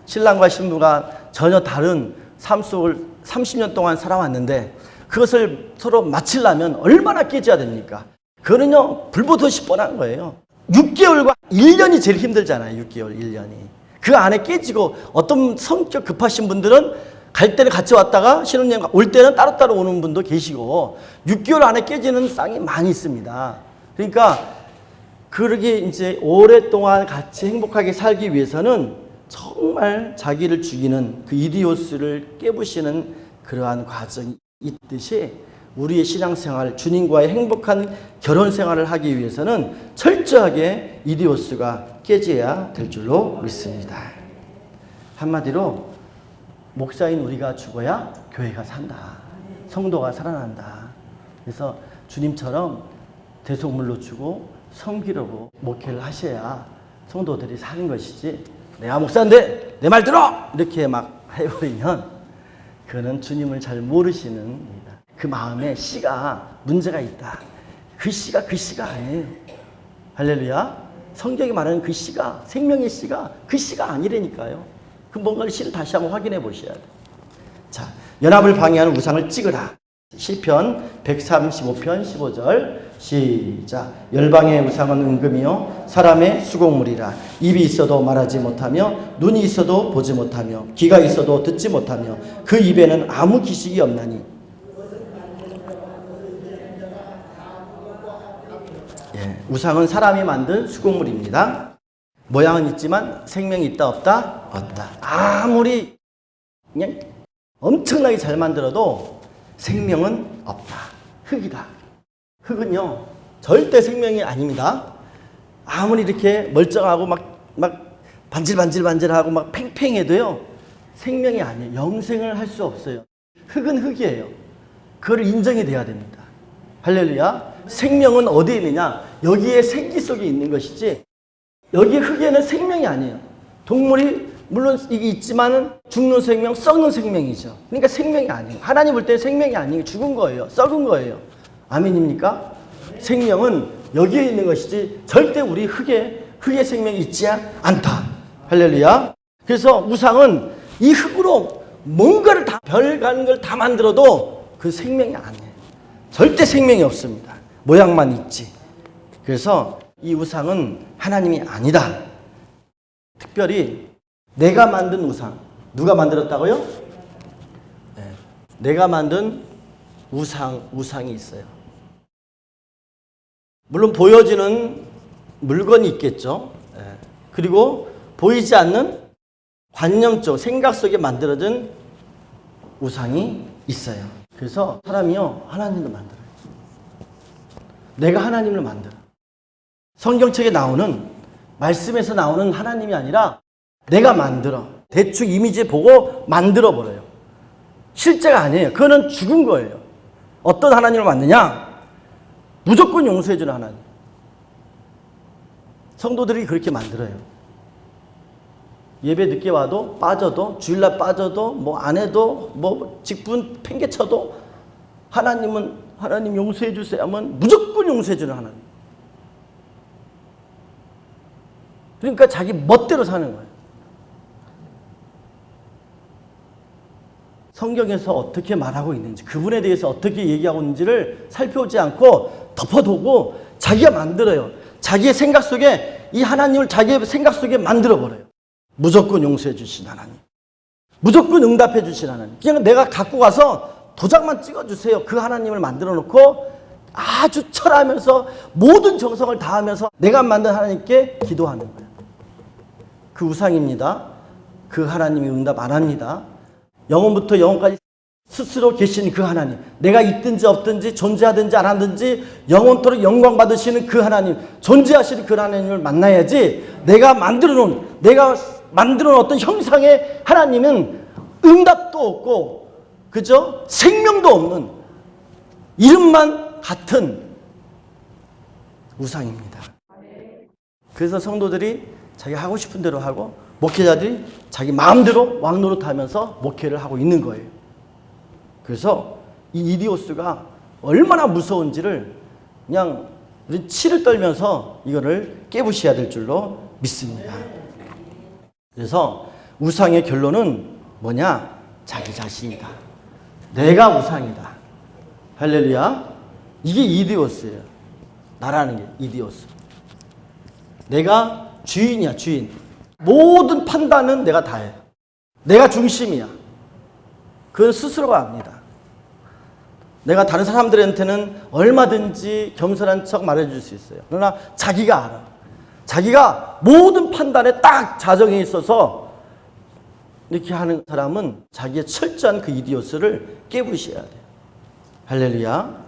신랑과 신부가 전혀 다른 삶 속을 30년 동안 살아왔는데 그것을 서로 맞추려면 얼마나 깨져야 됩니까? 그거는요, 불보듯이 뻔한 거예요. 6개월과 1년이 제일 힘들잖아요. 6개월, 1년이. 그 안에 깨지고 어떤 성격 급하신 분들은 갈 때는 같이 왔다가 신혼여행 올 때는 따로따로 오는 분도 계시고 6개월 안에 깨지는 쌍이 많이 있습니다. 그러니까 그러게 이제 오랫동안 같이 행복하게 살기 위해서는 정말 자기를 죽이는 그 이디오스를 깨부시는 그러한 과정이 있듯이 우리의 신앙생활, 주님과의 행복한 결혼생활을 하기 위해서는 철저하게 이디오스가 깨져야 될 줄로 믿습니다. 한마디로 목사인 우리가 죽어야 교회가 산다. 성도가 살아난다. 그래서 주님처럼 대속물로 주고 섬기려고 목회를 하셔야 성도들이 사는 것이지 내가 목사인데 내 말 들어! 이렇게 막 해버리면 그는 주님을 잘 모르시는 겁니다. 그 마음에 씨가 문제가 있다. 그 씨가 아니에요. 할렐루야. 성경이 말하는 그 씨가, 생명의 씨가 그 씨가 아니라니까요. 그 뭔가를 씨를 다시 한번 확인해 보셔야 돼요. 자, 연합을 방해하는 우상을 찍으라. 시편 135편 15절 시작. 열방의 우상은 은금이요 사람의 수곡물이라. 입이 있어도 말하지 못하며 눈이 있어도 보지 못하며 귀가 있어도 듣지 못하며 그 입에는 아무 기식이 없나니. 예, 우상은 사람이 만든 수곡물입니다. 모양은 있지만 생명이 있다 없다? 없다. 아무리 그냥 엄청나게 잘 만들어도 생명은 없다. 흙이다. 흙은요 절대 생명이 아닙니다. 아무리 이렇게 멀쩡하고 막 반질반질하고 막 팽팽해도요 생명이 아니에요. 영생을 할 수 없어요. 흙은 흙이에요. 그걸 인정이 돼야 됩니다. 할렐루야. 생명은 어디에 있느냐? 여기에 생기 속에 있는 것이지 여기 흙에는 생명이 아니에요. 동물이 물론 이게 있지만은 죽는 생명, 썩는 생명이죠. 그러니까 생명이 아니에요. 하나님 볼 때 생명이 아니에요. 죽은 거예요. 썩은 거예요. 아멘입니까? 생명은 여기에 있는 것이지 절대 우리 흙에 생명이 있지 않다. 할렐루야. 그래서 우상은 이 흙으로 뭔가를 다 별가는 걸 다 만들어도 그 생명이 아니에요. 절대 생명이 없습니다. 모양만 있지. 그래서 이 우상은 하나님이 아니다. 특별히 내가 만든 우상. 누가 만들었다고요? 네. 내가 만든 우상이 있어요. 물론 보여지는 물건이 있겠죠. 네. 그리고 보이지 않는 관념적 생각 속에 만들어진 우상이 있어요. 그래서 사람이요 하나님을 만들어요. 내가 하나님을 만들어. 성경책에 나오는 말씀에서 나오는 하나님이 아니라 내가 만들어. 대충 이미지 보고 만들어 버려요. 실제가 아니에요. 그거는 죽은 거예요. 어떤 하나님을 만드냐? 무조건 용서해 주는 하나님. 성도들이 그렇게 만들어요. 예배 늦게 와도 빠져도 주일날 빠져도 뭐 안 해도 뭐 직분 팽개쳐도 하나님 용서해 주세요 하면 무조건 용서해 주는 하나님. 그러니까 자기 멋대로 사는 거예요. 성경에서 어떻게 말하고 있는지 그분에 대해서 어떻게 얘기하고 있는지를 살펴보지 않고 덮어두고 자기가 만들어요. 자기의 생각 속에 이 하나님을 자기의 생각 속에 만들어버려요. 무조건 용서해 주신 하나님. 무조건 응답해 주신 하나님. 그냥 내가 갖고 가서 도장만 찍어주세요. 그 하나님을 만들어 놓고 아주 철하면서 모든 정성을 다하면서 내가 만든 하나님께 기도하는 거예요. 그 우상입니다. 그 하나님이 응답 안 합니다. 영원부터 영원까지 스스로 계신 그 하나님, 내가 있든지 없든지 존재하든지 안 하든지 영원토록 영광 받으시는 그 하나님, 존재하시는 그 하나님을 만나야지. 내가 만들어 놓은 어떤 형상의 하나님은 응답도 없고, 그죠? 생명도 없는 이름만 같은 우상입니다. 그래서 성도들이 자기 하고 싶은 대로 하고, 목회자들이 자기 마음대로 왕노릇하면서 목회를 하고 있는 거예요. 그래서 이 이디오스가 얼마나 무서운지를 그냥 치를 떨면서 이거를 깨부셔야 될 줄로 믿습니다. 그래서 우상의 결론은 뭐냐? 자기 자신이다. 내가 우상이다. 할렐루야. 이게 이디오스예요. 나라는 게 이디오스. 내가 주인이야, 주인. 모든 판단은 내가 다 해. 내가 중심이야. 그건 스스로가 압니다. 내가 다른 사람들한테는 얼마든지 겸손한 척 말해줄 수 있어요. 그러나 자기가 알아. 자기가 모든 판단에 딱 자정에 있어서 이렇게 하는 사람은 자기의 철저한 그 이디오스를 깨부셔야 돼요. 할렐루야.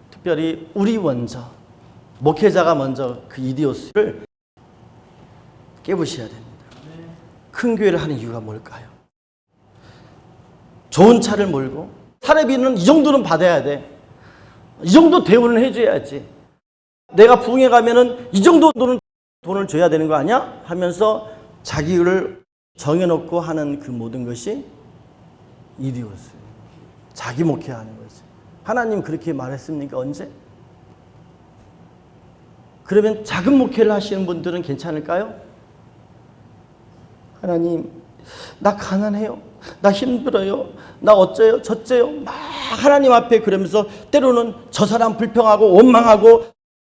특별히 우리 먼저, 목회자가 먼저 그 이디오스를 깨부셔야 됩니다. 큰 교회를 하는 이유가 뭘까요? 좋은 차를 몰고 사례비는 이 정도는 받아야 돼. 이 정도 대우는 해줘야지. 내가 부흥회 가면은 이 정도 돈을 줘야 되는 거 아니야? 하면서 자기를 정해놓고 하는 그 모든 것이 이디오스. 자기 목회하는 거지. 하나님 그렇게 말했습니까? 언제? 그러면 작은 목회를 하시는 분들은 괜찮을까요? 하나님, 나 가난해요. 나 힘들어요. 나 어째요? 저째요? 막 하나님 앞에 그러면서 때로는 저 사람 불평하고 원망하고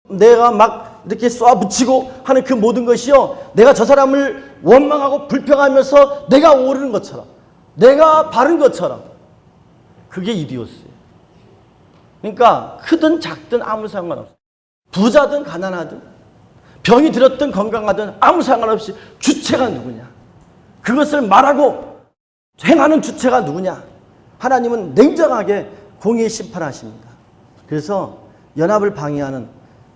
내가 막 이렇게 쏘아붙이고 하는 그 모든 것이요. 내가 저 사람을 원망하고 불평하면서 내가 옳은 것처럼, 내가 바른 것처럼. 그게 이디오스예요. 그러니까 크든 작든 아무 상관없어요. 부자든 가난하든 병이 들었든 건강하든 아무 상관없이 주체가 누구냐. 그것을 말하고 행하는 주체가 누구냐. 하나님은 냉정하게 공의 심판하십니다. 그래서 연합을 방해하는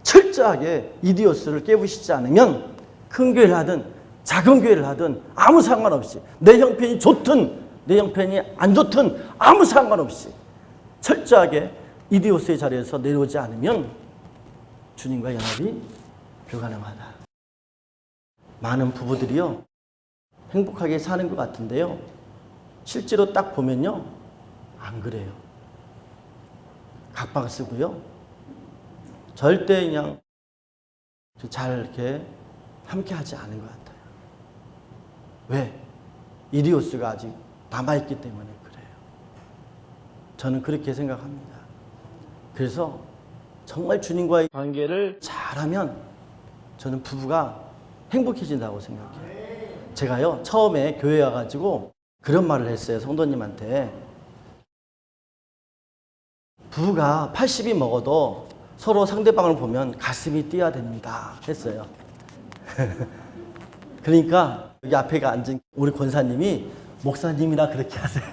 철저하게 이디오스를 깨부시지 않으면 큰 교회를 하든 작은 교회를 하든 아무 상관없이 내 형편이 좋든 내 형편이 안 좋든 아무 상관없이 철저하게 이디오스의 자리에서 내려오지 않으면 주님과 연합이 불가능하다. 많은 부부들이요 행복하게 사는 것 같은데요 실제로 딱 보면요 안 그래요. 각박 쓰고요 절대 그냥 잘 이렇게 함께하지 않은 것 같아요. 왜? 이디오스가 아직 남아있기 때문에 그래요. 저는 그렇게 생각합니다. 그래서 정말 주님과의 관계를 잘하면 저는 부부가 행복해진다고 생각해요. 제가요 처음에 교회에 와가지고 그런 말을 했어요. 성도님한테. 부부가 80이 먹어도 서로 상대방을 보면 가슴이 뛰어야 됩니다 했어요. 그러니까 여기 앞에 앉은 우리 권사님이 목사님이라 그렇게 하세요.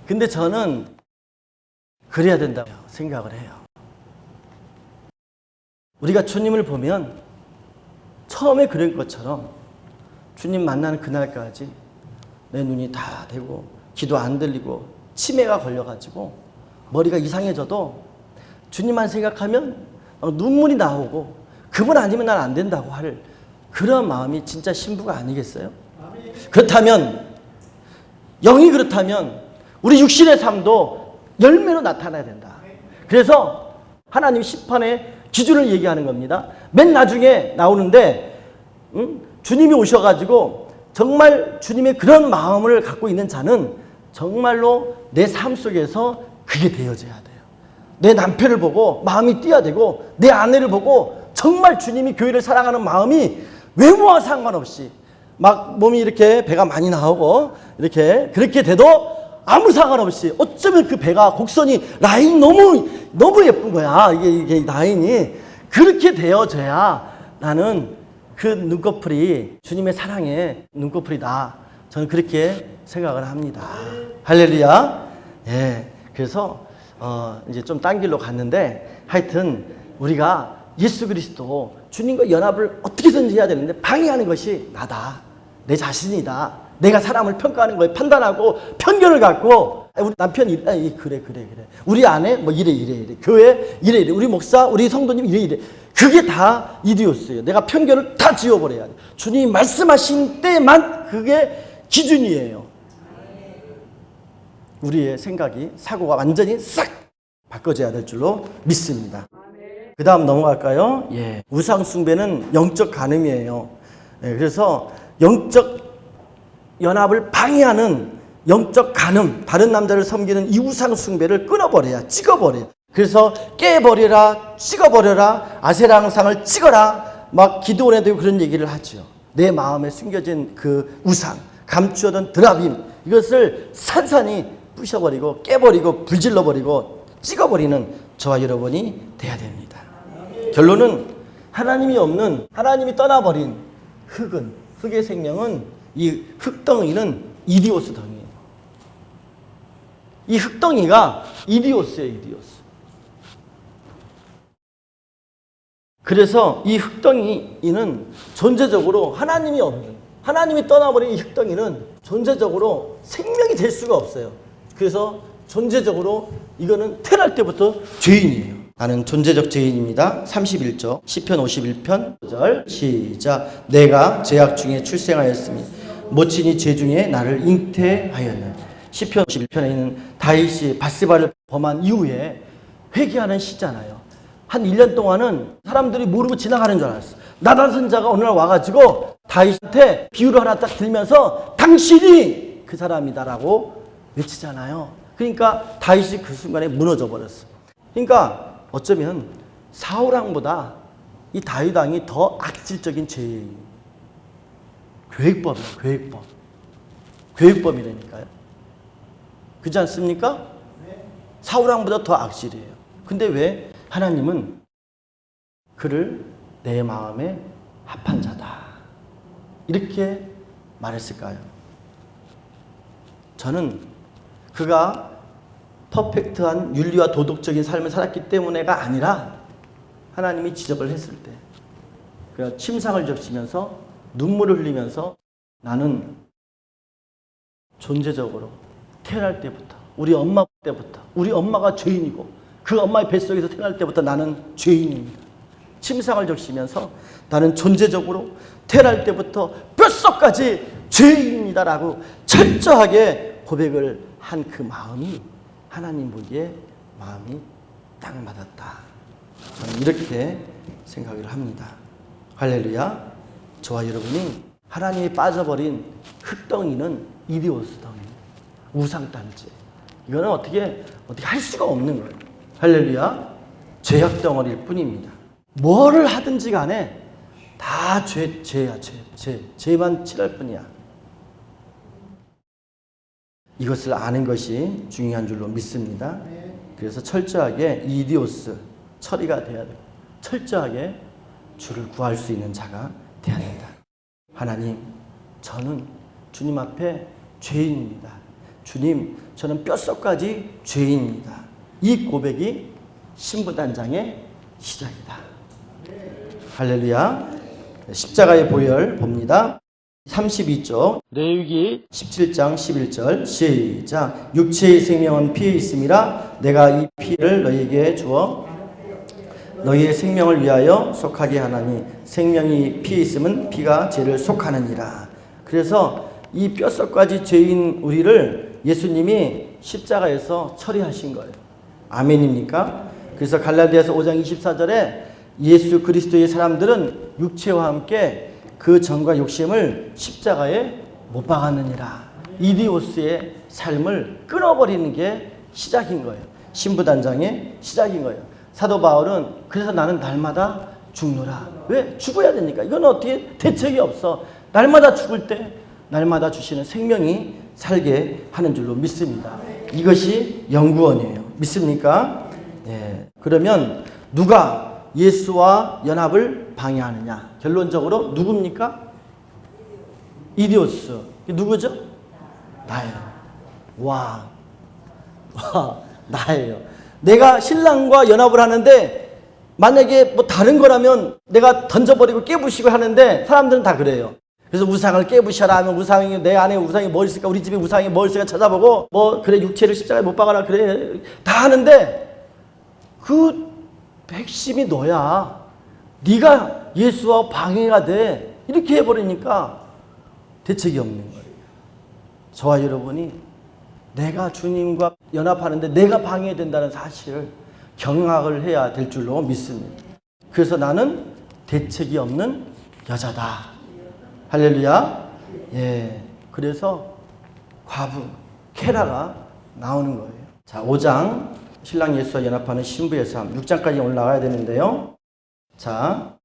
근데 저는 그래야 된다고 생각을 해요. 우리가 주님을 보면 처음에 그런 것처럼 주님 만나는 그날까지 내 눈이 다 되고 귀도 안 들리고 치매가 걸려가지고 머리가 이상해져도 주님만 생각하면 눈물이 나오고 그분 아니면 난 안 된다고 할 그런 마음이 진짜 신부가 아니겠어요? 그렇다면 영이 그렇다면 우리 육신의 삶도 열매로 나타나야 된다. 그래서 하나님 심판의 기준을 얘기하는 겁니다. 맨 나중에 나오는데 주님이 오셔가지고 정말 주님의 그런 마음을 갖고 있는 자는 정말로 내 삶 속에서 그게 되어져야 돼요. 내 남편을 보고 마음이 뛰어야 되고 내 아내를 보고 정말 주님이 교회를 사랑하는 마음이 외모와 상관없이 막 몸이 이렇게 배가 많이 나오고 이렇게 그렇게 돼도 아무 상관없이 어쩌면 그 배가 곡선이 라인이 너무 예쁜 거야. 이게 라인이 그렇게 되어져야 나는 그 눈꺼풀이 주님의 사랑의 눈꺼풀이다. 저는 그렇게 생각을 합니다. 할렐루야. 예. 그래서 이제 좀 딴 길로 갔는데 하여튼 우리가 예수 그리스도 주님과 연합을 어떻게든지 해야 되는데 방해하는 것이 나다. 내 자신이다. 내가 사람을 평가하는 거에 판단하고 편견을 갖고 우리 남편이 그래 우리 아내 뭐 이래 교회 이래 우리 목사 우리 성도님 이래 그게 다 이디오스예요. 내가 편견을 다 지워버려야 돼. 주님이 말씀하신 때만 그게 기준이에요. 우리의 생각이 사고가 완전히 싹 바꿔져야 될 줄로 믿습니다. 그 다음 넘어갈까요? 예. 우상 숭배는 영적 간음이에요. 예. 그래서 영적 연합을 방해하는 영적 간음, 다른 남자를 섬기는 이 우상 숭배를 끊어버려야, 찍어버려야. 그래서 깨버려라, 찍어버려라, 아세라상을 찍어라, 막 기도원에도 그런 얘기를 하죠. 내 마음에 숨겨진 그 우상, 감추어둔 드라빔, 이것을 산산히 부셔버리고 깨버리고 불질러버리고 찍어버리는 저와 여러분이 돼야 됩니다. 결론은 하나님이 없는, 하나님이 떠나버린 흙의 생명은 이 흙덩이는 이디오스 덩이에요. 이 흙덩이가 이디오스예요, 이디오스. 그래서 이 흙덩이는 존재적으로 하나님이 없는, 하나님이 떠나버린 이 흙덩이는 존재적으로 생명이 될 수가 없어요. 그래서 존재적으로 이거는 태어날 때부터 죄인이에요. 나는 존재적 죄인입니다. 31절 시편 51편 5절 시작. 내가 죄악 중에 출생하였으니 모친이 죄 중에 나를 잉태하였네. 시편 51편에 있는 다윗이 밧세바를 범한 이후에 회개하는 시잖아요. 한 1년 동안은 사람들이 모르고 지나가는 줄 알았어. 나단 선자가 어느 날 와가지고 다윗한테 비유를 하나 딱 들면서 당신이 그 사람이다라고 외치잖아요. 그러니까 다윗이 그 순간에 무너져 버렸어. 그러니까 어쩌면 사울왕보다 이 다윗 왕이 더 악질적인 죄예요. 계획법이에요. 계획법이라니까요. 그렇지 않습니까? 사울왕보다 더 악질이에요. 근데 왜 하나님은 그를 내 마음에 합한 자다 이렇게 말했을까요? 저는 그가 퍼펙트한 윤리와 도덕적인 삶을 살았기 때문에가 아니라 하나님이 지적을 했을 때 그가 침상을 적시면서 눈물을 흘리면서 나는 존재적으로 태어날 때부터 우리 엄마 때부터 우리 엄마가 죄인이고 그 엄마의 뱃속에서 태어날 때부터 나는 죄인입니다. 침상을 적시면서 나는 존재적으로 태어날 때부터 뼛속까지 죄인입니다라고 철저하게 고백을 한 그 마음이 하나님 보기에 마음이 딱 맞았다. 저는 이렇게 생각을 합니다. 할렐루야. 저와 여러분이 하나님이 빠져버린 흙덩이는 이디오스 덩이, 우상단지. 이거는 어떻게 할 수가 없는 거예요. 할렐루야. 죄악 덩어리일 뿐입니다. 뭐를 하든지 간에 다 죄야. 죄만 칠할 뿐이야. 이것을 아는 것이 중요한 줄로 믿습니다. 그래서 철저하게 이디오스 처리가 돼야 돼요. 철저하게 주를 구할 수 있는 자가 돼야 된다. 하나님, 저는 주님 앞에 죄인입니다. 주님, 저는 뼛속까지 죄인입니다. 이 고백이 신부단장의 시작이다. 할렐루야. 십자가의 보혈 봅니다. 32쪽 레위기 17장 11절 시작. 육체의 생명은 피에 있음이라 내가 이 피를 너희에게 주어 너희의 생명을 위하여 속하게 하나니 생명이 피에 있으면 피가 죄를 속하느니라. 그래서 이 뼛속까지 죄인 우리를 예수님이 십자가에서 처리하신 거예요. 아멘입니까? 그래서 갈라디아서 5장 24절에 예수 그리스도의 사람들은 육체와 함께 그 정과 욕심을 십자가에 못 박았느니라. 이디오스의 삶을 끊어버리는 게 시작인 거예요. 신부단장의 시작인 거예요. 사도 바울은 그래서 나는 날마다 죽노라. 왜? 죽어야 되니까. 이건 어떻게 대책이 없어. 날마다 죽을 때 날마다 주시는 생명이 살게 하는 줄로 믿습니다. 이것이 연구원이에요. 믿습니까? 네. 그러면 누가 예수와 연합을 방해하느냐? 결론적으로 누굽니까? 이디오스. 누구죠? 나예요. 와, 나예요. 내가 신랑과 연합을 하는데 만약에 뭐 다른 거라면 내가 던져버리고 깨부시고 하는데 사람들은 다 그래요. 그래서 우상을 깨부셔라 하면 우상이 내 안에 우상이 뭐 있을까? 우리 집에 우상이 뭐 있을까 찾아보고 뭐 그래 육체를 십자가에 못 박아라 그래 다 하는데 그 핵심이 너야. 네가 예수와 방해가 돼. 이렇게 해버리니까 대책이 없는 거예요. 저와 여러분이 내가 주님과 연합하는데 내가 방해된다는 사실을 경악을 해야 될 줄로 믿습니다. 그래서 나는 대책이 없는 여자다. 할렐루야. 예. 그래서 과부 케라가 나오는 거예요. 자, 5장 신랑 예수와 연합하는 신부의 삶 6장까지 올라가야 되는데요. 자,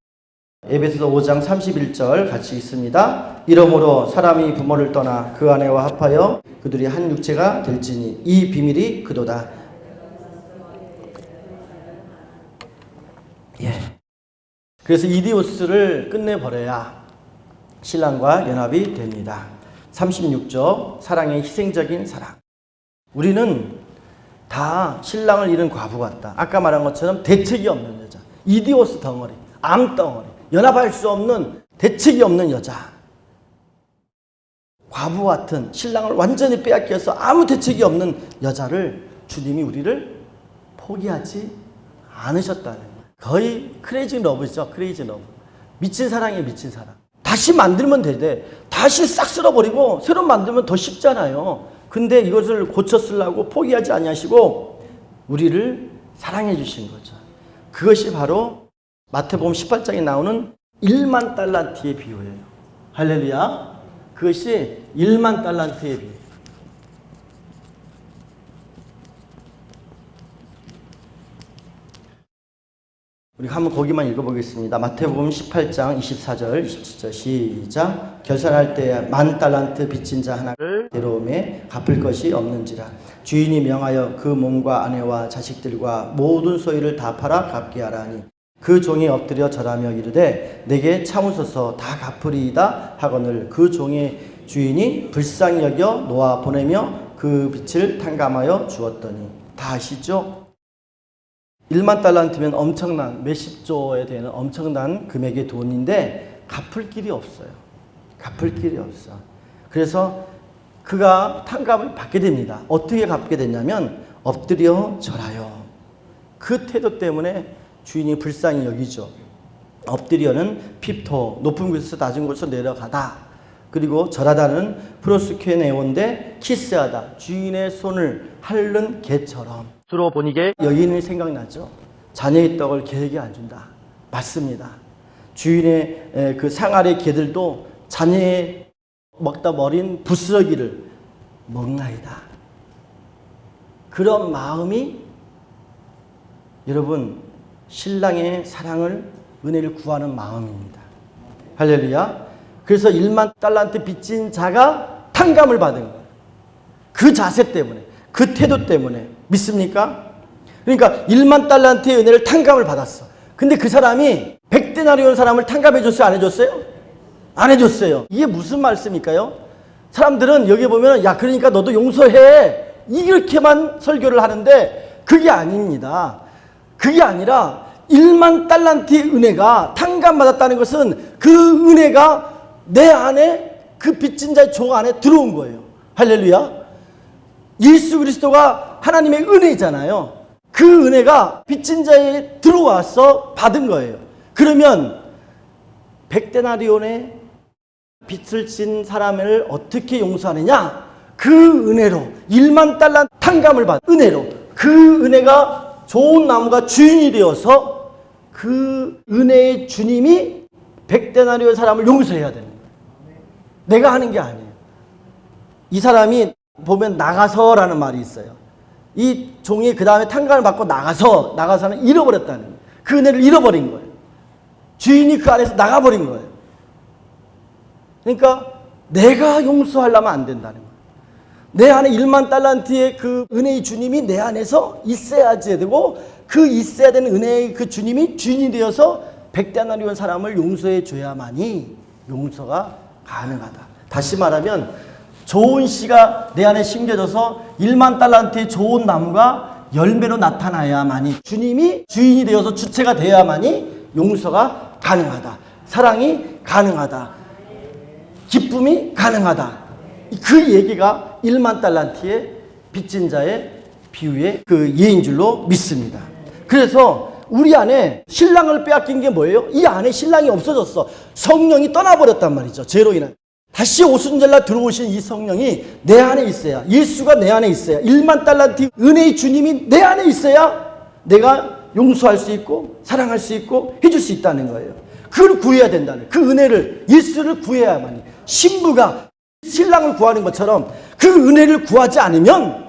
에베소서 5장 31절 같이 있습니다. 이러므로 사람이 부모를 떠나 그 아내와 합하여 그들이 한 육체가 될지니 이 비밀이 그도다. 예. 그래서 이디오스를 끝내버려야 신랑과 연합이 됩니다. 36절 사랑의 희생적인 사랑. 우리는 다 신랑을 잃은 과부 같다. 아까 말한 것처럼 대책이 없는 여자. 이디오스 덩어리, 암덩어리. 연합할 수 없는 대책이 없는 여자. 과부 같은 신랑을 완전히 빼앗겨서 아무 대책이 없는 여자를 주님이 우리를 포기하지 않으셨다는 거예요. 거의 크레이지 러브죠. 크레이지 러브. 미친 사랑이에요. 미친 사랑. 다시 만들면 되되 다시 싹 쓸어버리고 새로 만들면 더 쉽잖아요. 근데 이것을 고쳐 쓰려고 포기하지 아니하시고 우리를 사랑해 주신 거죠. 그것이 바로 마태복음 18장에 나오는 1만 달란트의 비유예요. 할렐루야. 그것이 1만 달란트의 비유. 우리 한번 거기만 읽어보겠습니다. 마태복음 18장 24절 27절 시작. 결산할 때 10,000달란트 빚진 자 하나를 데려오매 갚을 것이 없는지라. 주인이 명하여 그 몸과 아내와 자식들과 모든 소유를 다 팔아 갚게 하라니 그 종이 엎드려 절하며 이르되 내게 참으소서 다 갚으리이다 하거늘 그 종의 주인이 불쌍히 여겨 놓아 보내며 그 빚을 탕감하여 주었더니. 다 아시죠? 1만 달란트면 엄청난 몇십조에 되는 엄청난 금액의 돈인데 갚을 길이 없어요. 갚을 길이 없어. 그래서 그가 탕감을 받게 됩니다. 어떻게 갚게 됐냐면 엎드려 절하여. 그 태도 때문에 주인이 불쌍히 여기죠. 엎드려는 핍토, 높은 곳에서 낮은 곳으로 내려가다. 그리고 절하다는 프로스케네온데 키스하다, 주인의 손을 핥는 개처럼. 주로 보니게 여인이 생각나죠. 자녀의 떡을 개에게 안 준다. 맞습니다. 주인의 그 상아리 개들도 자녀의 먹다 버린 부스러기를 먹나이다. 그런 마음이 여러분 신랑의 사랑을 은혜를 구하는 마음입니다. 할렐루야. 그래서 1만 달란트 빚진 자가 탕감을 받은 거예요. 그 자세 때문에, 그 태도 때문에. 믿습니까? 그러니까 1만 달란트의 은혜를 탕감을 받았어. 근데 그 사람이 100데나리온 사람을 탕감해 줬어요? 안 해줬어요? 안 해줬어요. 이게 무슨 말씀일까요? 사람들은 여기 보면 야 그러니까 너도 용서해 이렇게만 설교를 하는데 그게 아닙니다. 그게 아니라 1만 달란트의 은혜가 탕감받았다는 것은 그 은혜가 내 안에 그 빚진 자의 종 안에 들어온 거예요. 할렐루야. 예수 그리스도가 하나님의 은혜잖아요. 그 은혜가 빚진 자에 들어와서 받은 거예요. 그러면 100데나리온의 빚을 진 사람을 어떻게 용서하느냐? 그 은혜로 1만 달란트 탕감을 받은 은혜로 그 은혜가 좋은 나무가 주인이 되어서 그 은혜의 주님이 100데나리온 사람을 용서해야 되는 거예요. 내가 하는 게 아니에요. 이 사람이 보면 나가서라는 말이 있어요. 이 종이 그 다음에 탕감을 받고 나가서는 잃어버렸다는 거예요. 그 은혜를 잃어버린 거예요. 주인이 그 안에서 나가버린 거예요. 그러니까 내가 용서하려면 안 된다는 거예요. 내 안에 1만 달란트의 그 은혜의 주님이 내 안에서 있어야지 되고 그 있어야 되는 은혜의 그 주님이 주인이 되어서 100데나리온 사람을 용서해 줘야만이 용서가 가능하다. 다시 말하면 좋은 씨가 내 안에 심겨져서 1만 달란트의 좋은 나무가 열매로 나타나야만이 주님이 주인이 되어서 주체가 되어야만이 용서가 가능하다. 사랑이 가능하다. 기쁨이 가능하다. 그 얘기가 1만 달란트의 빚진 자의 비유의 그 예인 줄로 믿습니다. 그래서 우리 안에 신랑을 빼앗긴 게 뭐예요? 이 안에 신랑이 없어졌어. 성령이 떠나버렸단 말이죠. 죄로 인한. 다시 오순절날 들어오신 이 성령이 내 안에 있어야, 예수가 내 안에 있어야, 1만 달란트 은혜의 주님이 내 안에 있어야 내가 용서할 수 있고 사랑할 수 있고 해줄 수 있다는 거예요. 그걸 구해야 된다는, 그 은혜를, 예수를 구해야만이. 신부가 신랑을 구하는 것처럼 그 은혜를 구하지 않으면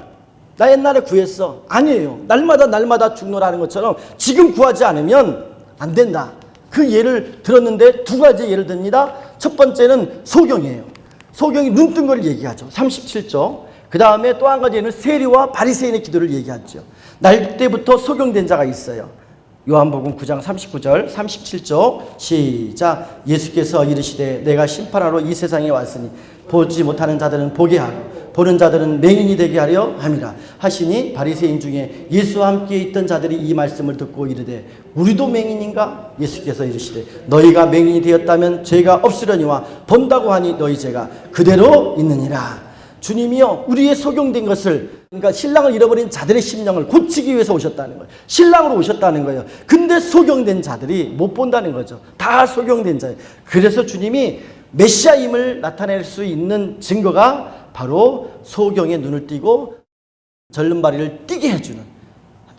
나 옛날에 구했어. 아니에요. 날마다 죽노라는 것처럼 지금 구하지 않으면 안 된다. 그 예를 들었는데 두 가지 예를 듭니다. 첫 번째는 소경이에요. 소경이 눈 뜬 걸 얘기하죠. 37조. 그 다음에 또 한 가지는 세리와 바리새인의 기도를 얘기하죠. 날 때부터 소경된 자가 있어요. 요한복음 9장 39절 37조 시작. 예수께서 이르시되 내가 심판하러 이 세상에 왔으니 보지 못하는 자들은 보게 하고 보는 자들은 맹인이 되게 하려 함이라 하시니 바리새인 중에 예수와 함께 있던 자들이 이 말씀을 듣고 이르되 우리도 맹인인가? 예수께서 이르시되 너희가 맹인이 되었다면 죄가 없으려니와 본다고 하니 너희 죄가 그대로 있느니라. 주님이요 우리의 소경된 것을 그러니까 신랑을 잃어버린 자들의 심령을 고치기 위해서 오셨다는 거예요. 신랑으로 오셨다는 거예요. 근데 소경된 자들이 못 본다는 거죠. 다 소경된 자예요. 그래서 주님이 메시아임을 나타낼 수 있는 증거가 바로 소경의 눈을 띄고 절름발이를 띄게 해주는,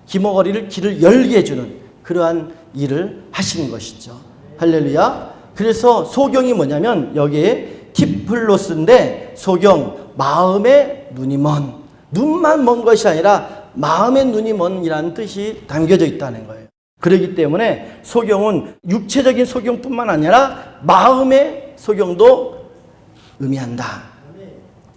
기머거리를 길을 열게 해주는 그러한 일을 하시는 것이죠. 할렐루야. 그래서 소경이 뭐냐면 여기에 티플로스인데 소경, 마음의 눈이 먼, 눈만 먼 것이 아니라 마음의 눈이 먼이라는 뜻이 담겨져 있다는 거예요. 그렇기 때문에 소경은 육체적인 소경뿐만 아니라 마음의 소경도 의미한다.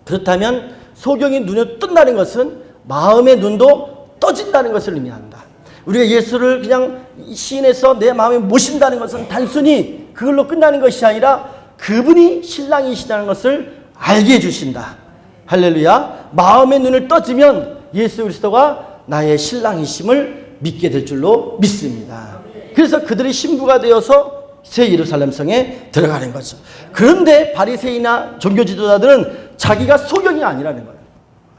그렇다면 소경이 눈을 뜬다는 것은 마음의 눈도 떠진다는 것을 의미한다. 우리가 예수를 그냥 시인해서 내 마음에 모신다는 것은 단순히 그걸로 끝나는 것이 아니라 그분이 신랑이시다는 것을 알게 해주신다. 할렐루야. 마음의 눈을 떠지면 예수 그리스도가 나의 신랑이심을 믿게 될 줄로 믿습니다. 그래서 그들이 신부가 되어서 새 예루살렘 성에 들어가는 거죠. 그런데 바리새이나 종교 지도자들은 자기가 소경이 아니라는 거예요.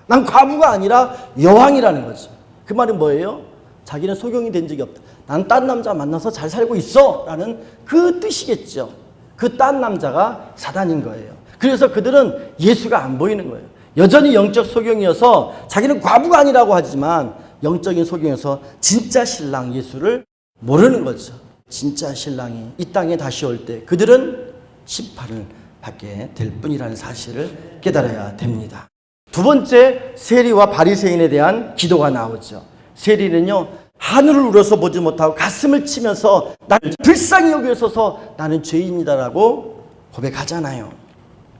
난 과부가 아니라 여왕이라는 거죠. 그 말은 뭐예요? 자기는 소경이 된 적이 없다. 난 딴 남자 만나서 잘 살고 있어 라는 그 뜻이겠죠. 그 딴 남자가 사단인 거예요. 그래서 그들은 예수가 안 보이는 거예요. 여전히 영적 소경이어서 자기는 과부가 아니라고 하지만 영적인 소경이어서 진짜 신랑 예수를 모르는 거죠. 진짜 신랑이 이 땅에 다시 올 때 그들은 심판을 받게 될 뿐이라는 사실을 깨달아야 됩니다. 두 번째, 세리와 바리새인에 대한 기도가 나오죠. 세리는요, 하늘을 우러서 보지 못하고 가슴을 치면서 나를 불쌍히 여기소서 나는 죄인이다라고 고백하잖아요.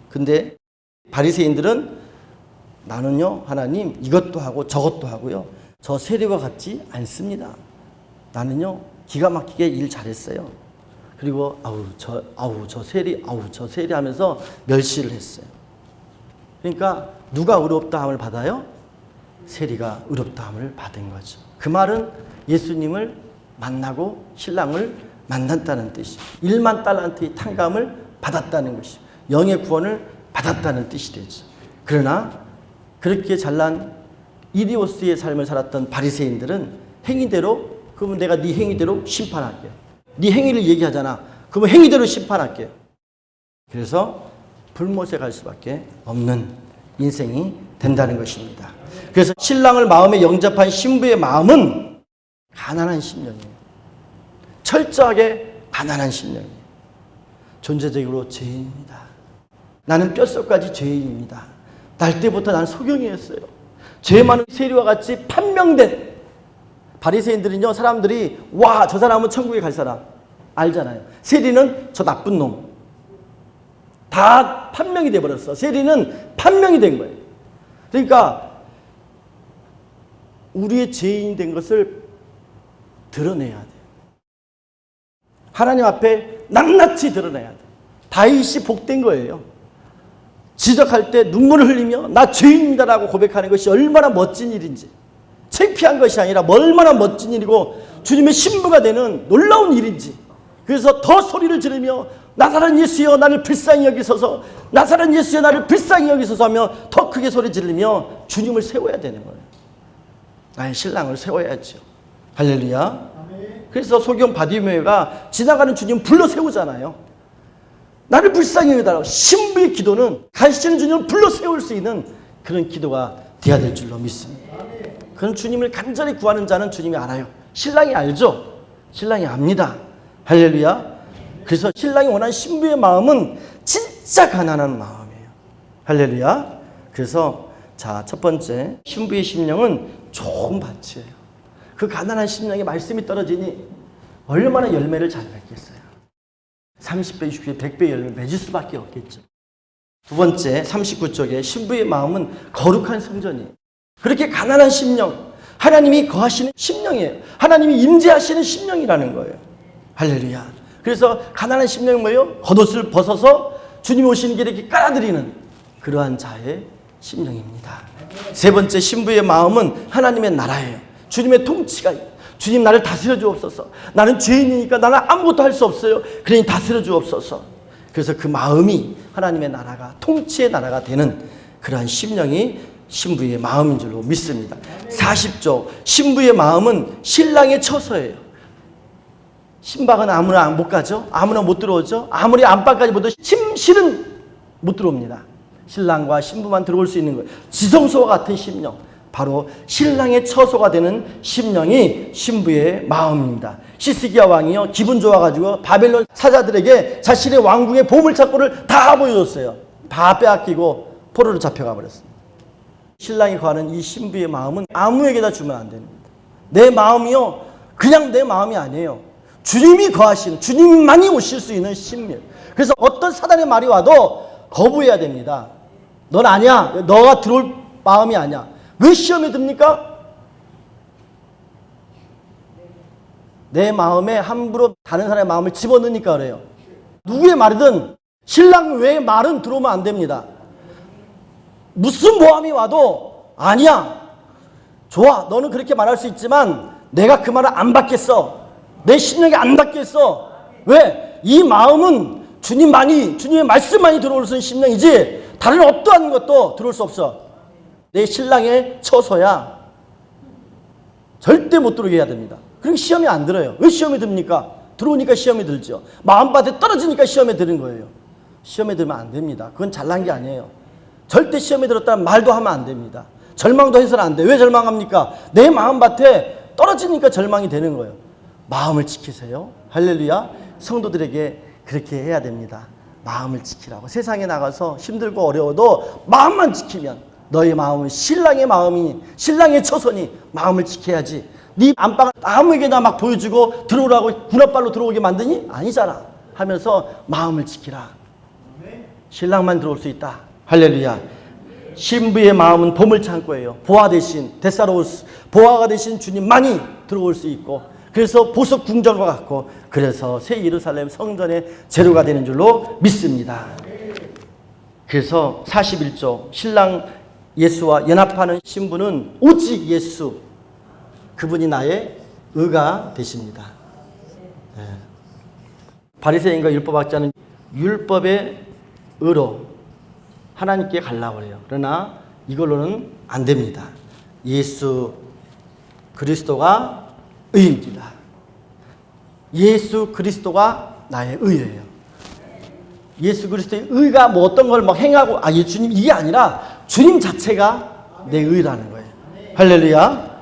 근데 바리새인들은 나는요 하나님 이것도 하고 저것도 하고요 저 세리와 같지 않습니다. 나는요 기가 막히게 일 잘했어요. 그리고 저 세리 하면서 멸시를 했어요. 그러니까 누가 의롭다함을 받아요? 세리가 의롭다함을 받은 거죠. 그 말은 예수님을 만나고 신랑을 만났다는 뜻이, 1만 달란트의 탕감을 받았다는 것이, 영의 구원을 받았다는 뜻이 되죠. 그러나 그렇게 잘난 이디오스의 삶을 살았던 바리새인들은 행위대로, 그러면 내가 네 행위대로 심판할게. 네 행위를 얘기하잖아. 그러면 행위대로 심판할게. 그래서 불못에 갈 수밖에 없는 인생이 된다는 것입니다. 그래서 신랑을 마음에 영접한 신부의 마음은 가난한 심령이에요. 철저하게 가난한 심령이에요. 존재적으로 죄인입니다. 나는 뼛속까지 죄인입니다. 날 때부터 난 소경이었어요. 죄 많은 세리와 같이 판명된 바리새인들은요, 사람들이 와, 저 사람은 천국에 갈 사람 알잖아요. 세리는 저 나쁜 놈. 다 판명이 돼버렸어. 세리는 판명이 된 거예요. 그러니까 우리의 죄인이 된 것을 드러내야 돼. 하나님 앞에 낱낱이 드러내야 돼. 다윗이 복된 거예요. 지적할 때 눈물을 흘리며 나 죄인이다라고 고백하는 것이 얼마나 멋진 일인지, 창피한 것이 아니라 얼마나 멋진 일이고 주님의 신부가 되는 놀라운 일인지, 그래서 더 소리를 지르며 나사렛 예수여 나를 불쌍히 여기소서, 나사렛 예수여 나를 불쌍히 여기소서 하며 더 크게 소리 지르며 주님을 세워야 되는 거예요. 나의 신랑을 세워야죠. 할렐루야. 그래서 소경 바디메오가 지나가는 주님 불러 세우잖아요. 나를 불쌍히 여기달라고. 신부의 기도는 가시는 주님을 불러 세울 수 있는 그런 기도가 되어야 될 줄로 믿습니다. 그런 주님을 간절히 구하는 자는 주님이 알아요. 신랑이 알죠. 신랑이 압니다. 할렐루야. 그래서 신랑이 원하는 신부의 마음은 진짜 가난한 마음이에요. 할렐루야. 그래서 자, 첫 번째, 신부의 심령은 좋은 밭이에요. 그 가난한 심령에 말씀이 떨어지니 얼마나 열매를 잘 맺겠어요. 30배, 60배, 100배 열매 맺을 수밖에 없겠죠. 두 번째, 39쪽에 신부의 마음은 거룩한 성전이에요. 그렇게 가난한 심령, 하나님이 거하시는 심령이에요. 하나님이 임재하시는 심령이라는 거예요. 할렐루야. 그래서 가난한 심령은 뭐예요? 겉옷을 벗어서 주님 오시는 길에 이렇게 깔아드리는 그러한 자의 심령입니다. 세 번째, 신부의 마음은 하나님의 나라예요. 주님의 통치가 있어요. 주님 나를 다스려 주옵소서. 나는 죄인이니까 나는 아무것도 할 수 없어요. 그러니 다스려 주옵소서. 그래서 그 마음이 하나님의 나라가, 통치의 나라가 되는 그러한 심령이 신부의 마음인 줄로 믿습니다. 40조 신부의 마음은 신랑의 처소예요. 신방은 아무나 못 가죠. 아무나 못 들어오죠. 아무리 안방까지 보도 침실은 못 들어옵니다. 신랑과 신부만 들어올 수 있는 거예요. 지성소와 같은 심령, 바로 신랑의 처소가 되는 심령이 신부의 마음입니다. 시스기야 왕이요, 기분 좋아가지고 바벨론 사자들에게 자신의 왕궁의 보물창고를 다 보여줬어요. 다 빼앗기고 포로로 잡혀가 버렸습니다. 신랑이 구하는 이 신부의 마음은 아무에게나 주면 안 됩니다. 내 마음이요, 그냥 내 마음이 아니에요. 주님이 거하시는, 주님만이 오실 수 있는 신명. 그래서 어떤 사단의 말이 와도 거부해야 됩니다. 넌 아니야. 너가 들어올 마음이 아니야. 왜 시험에 듭니까? 내 마음에 함부로 다른 사람의 마음을 집어넣으니까 그래요. 누구의 말이든 신랑 외의 말은 들어오면 안 됩니다. 무슨 모함이 와도 아니야. 좋아. 너는 그렇게 말할 수 있지만 내가 그 말을 안 받겠어. 내 심령이 안 닿겠어. 왜? 이 마음은 주님의 말씀만이 들어올 수 있는 심령이지 다른 어떠한 것도 들어올 수 없어. 내 신랑의 처소야. 절대 못 들어오게 해야 됩니다. 그럼 시험이 안 들어요. 왜 시험이 듭니까? 들어오니까 시험이 들죠. 마음밭에 떨어지니까 시험에 드는 거예요. 시험에 들면 안 됩니다. 그건 잘난 게 아니에요. 절대 시험에 들었다면 말도 하면 안 됩니다. 절망도 해서는 안 돼. 왜 절망합니까? 내 마음밭에 떨어지니까 절망이 되는 거예요. 마음을 지키세요. 할렐루야. 성도들에게 그렇게 해야 됩니다. 마음을 지키라고. 세상에 나가서 힘들고 어려워도 마음만 지키면 너의 마음은 신랑의 마음이, 신랑의 처소니 마음을 지켜야지. 네 안방을 아무에게나 막 보여주고 들어오라고 군합발로 들어오게 만드니? 아니잖아. 하면서 마음을 지키라. 신랑만 들어올 수 있다. 할렐루야. 신부의 마음은 보물창고예요. 보화 대신 데사로우스, 보화가 대신 주님만이 들어올 수 있고, 그래서 보석 궁전과 같고, 그래서 새 예루살렘 성전의 재료가 되는 줄로 믿습니다. 그래서 41조 신랑 예수와 연합하는 신부는 오직 예수, 그분이 나의 의가 되십니다. 네. 바리새인과 율법학자는 율법의 의로 하나님께 가려고 해요. 그러나 이걸로는 안 됩니다. 예수 그리스도가 의입니다. 예수 그리스도가 나의 의예요. 예수 그리스도의 의가 뭐 어떤 걸 막 행하고, 주님 이게 아니라 주님 자체가 내 의라는 거예요. 할렐루야.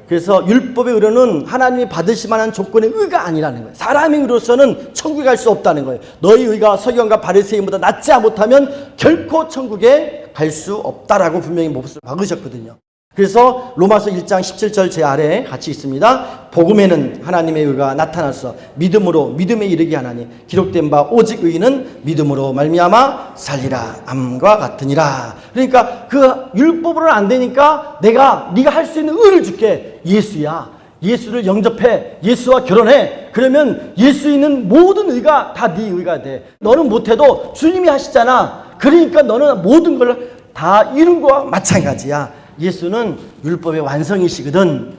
그래서 율법의 의로는 하나님이 받으실 만한 조건의 의가 아니라는 거예요. 사람의 의로서는 천국에 갈 수 없다는 거예요. 너희 의가 서기관과 바리새인보다 낫지 못하면 결코 천국에 갈 수 없다라고 분명히 몹을 박으셨거든요. 그래서 로마서 1장 17절 제 아래에 같이 있습니다. 복음에는 하나님의 의가 나타나서 믿음으로 믿음에 이르게 하나니 기록된 바 오직 의인은 믿음으로 말미암아 살리라 암과 같으니라. 그러니까 그 율법으로는 안 되니까 네가 할 수 있는 의를 줄게. 예수야. 예수를 영접해. 예수와 결혼해. 그러면 예수 있는 모든 의가 다 네 의가 돼. 너는 못해도 주님이 하시잖아. 그러니까 너는 모든 걸 다 이룬 거와 마찬가지야. 예수는 율법의 완성이시거든.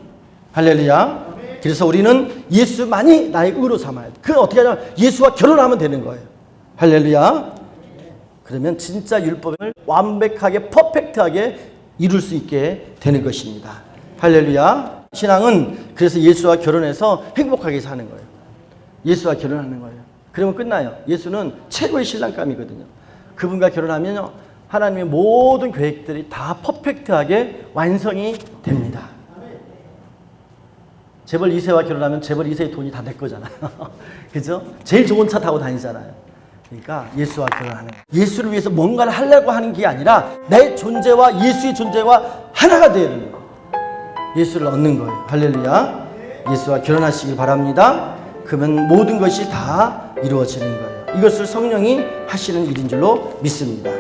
할렐루야. 그래서 우리는 예수만이 나의 의로 삼아야 돼. 그건 어떻게 하냐면 예수와 결혼하면 되는 거예요. 할렐루야. 그러면 진짜 율법을 완벽하게 퍼펙트하게 이룰 수 있게 되는 것입니다. 할렐루야. 신앙은 그래서 예수와 결혼해서 행복하게 사는 거예요. 예수와 결혼하는 거예요. 그러면 끝나요. 예수는 최고의 신랑감이거든요. 그분과 결혼하면요, 하나님의 모든 계획들이 다 퍼펙트하게 완성이 됩니다. 재벌 2세와 결혼하면 재벌 2세의 돈이 다 내 거잖아요. 그죠? 제일 좋은 차 타고 다니잖아요. 그러니까 예수와 결혼하는 거예요. 예수를 위해서 뭔가를 하려고 하는 게 아니라 내 존재와 예수의 존재와 하나가 되는 거예요. 예수를 얻는 거예요. 할렐루야. 예수와 결혼하시길 바랍니다. 그러면 모든 것이 다 이루어지는 거예요. 이것을 성령이 하시는 일인 줄로 믿습니다.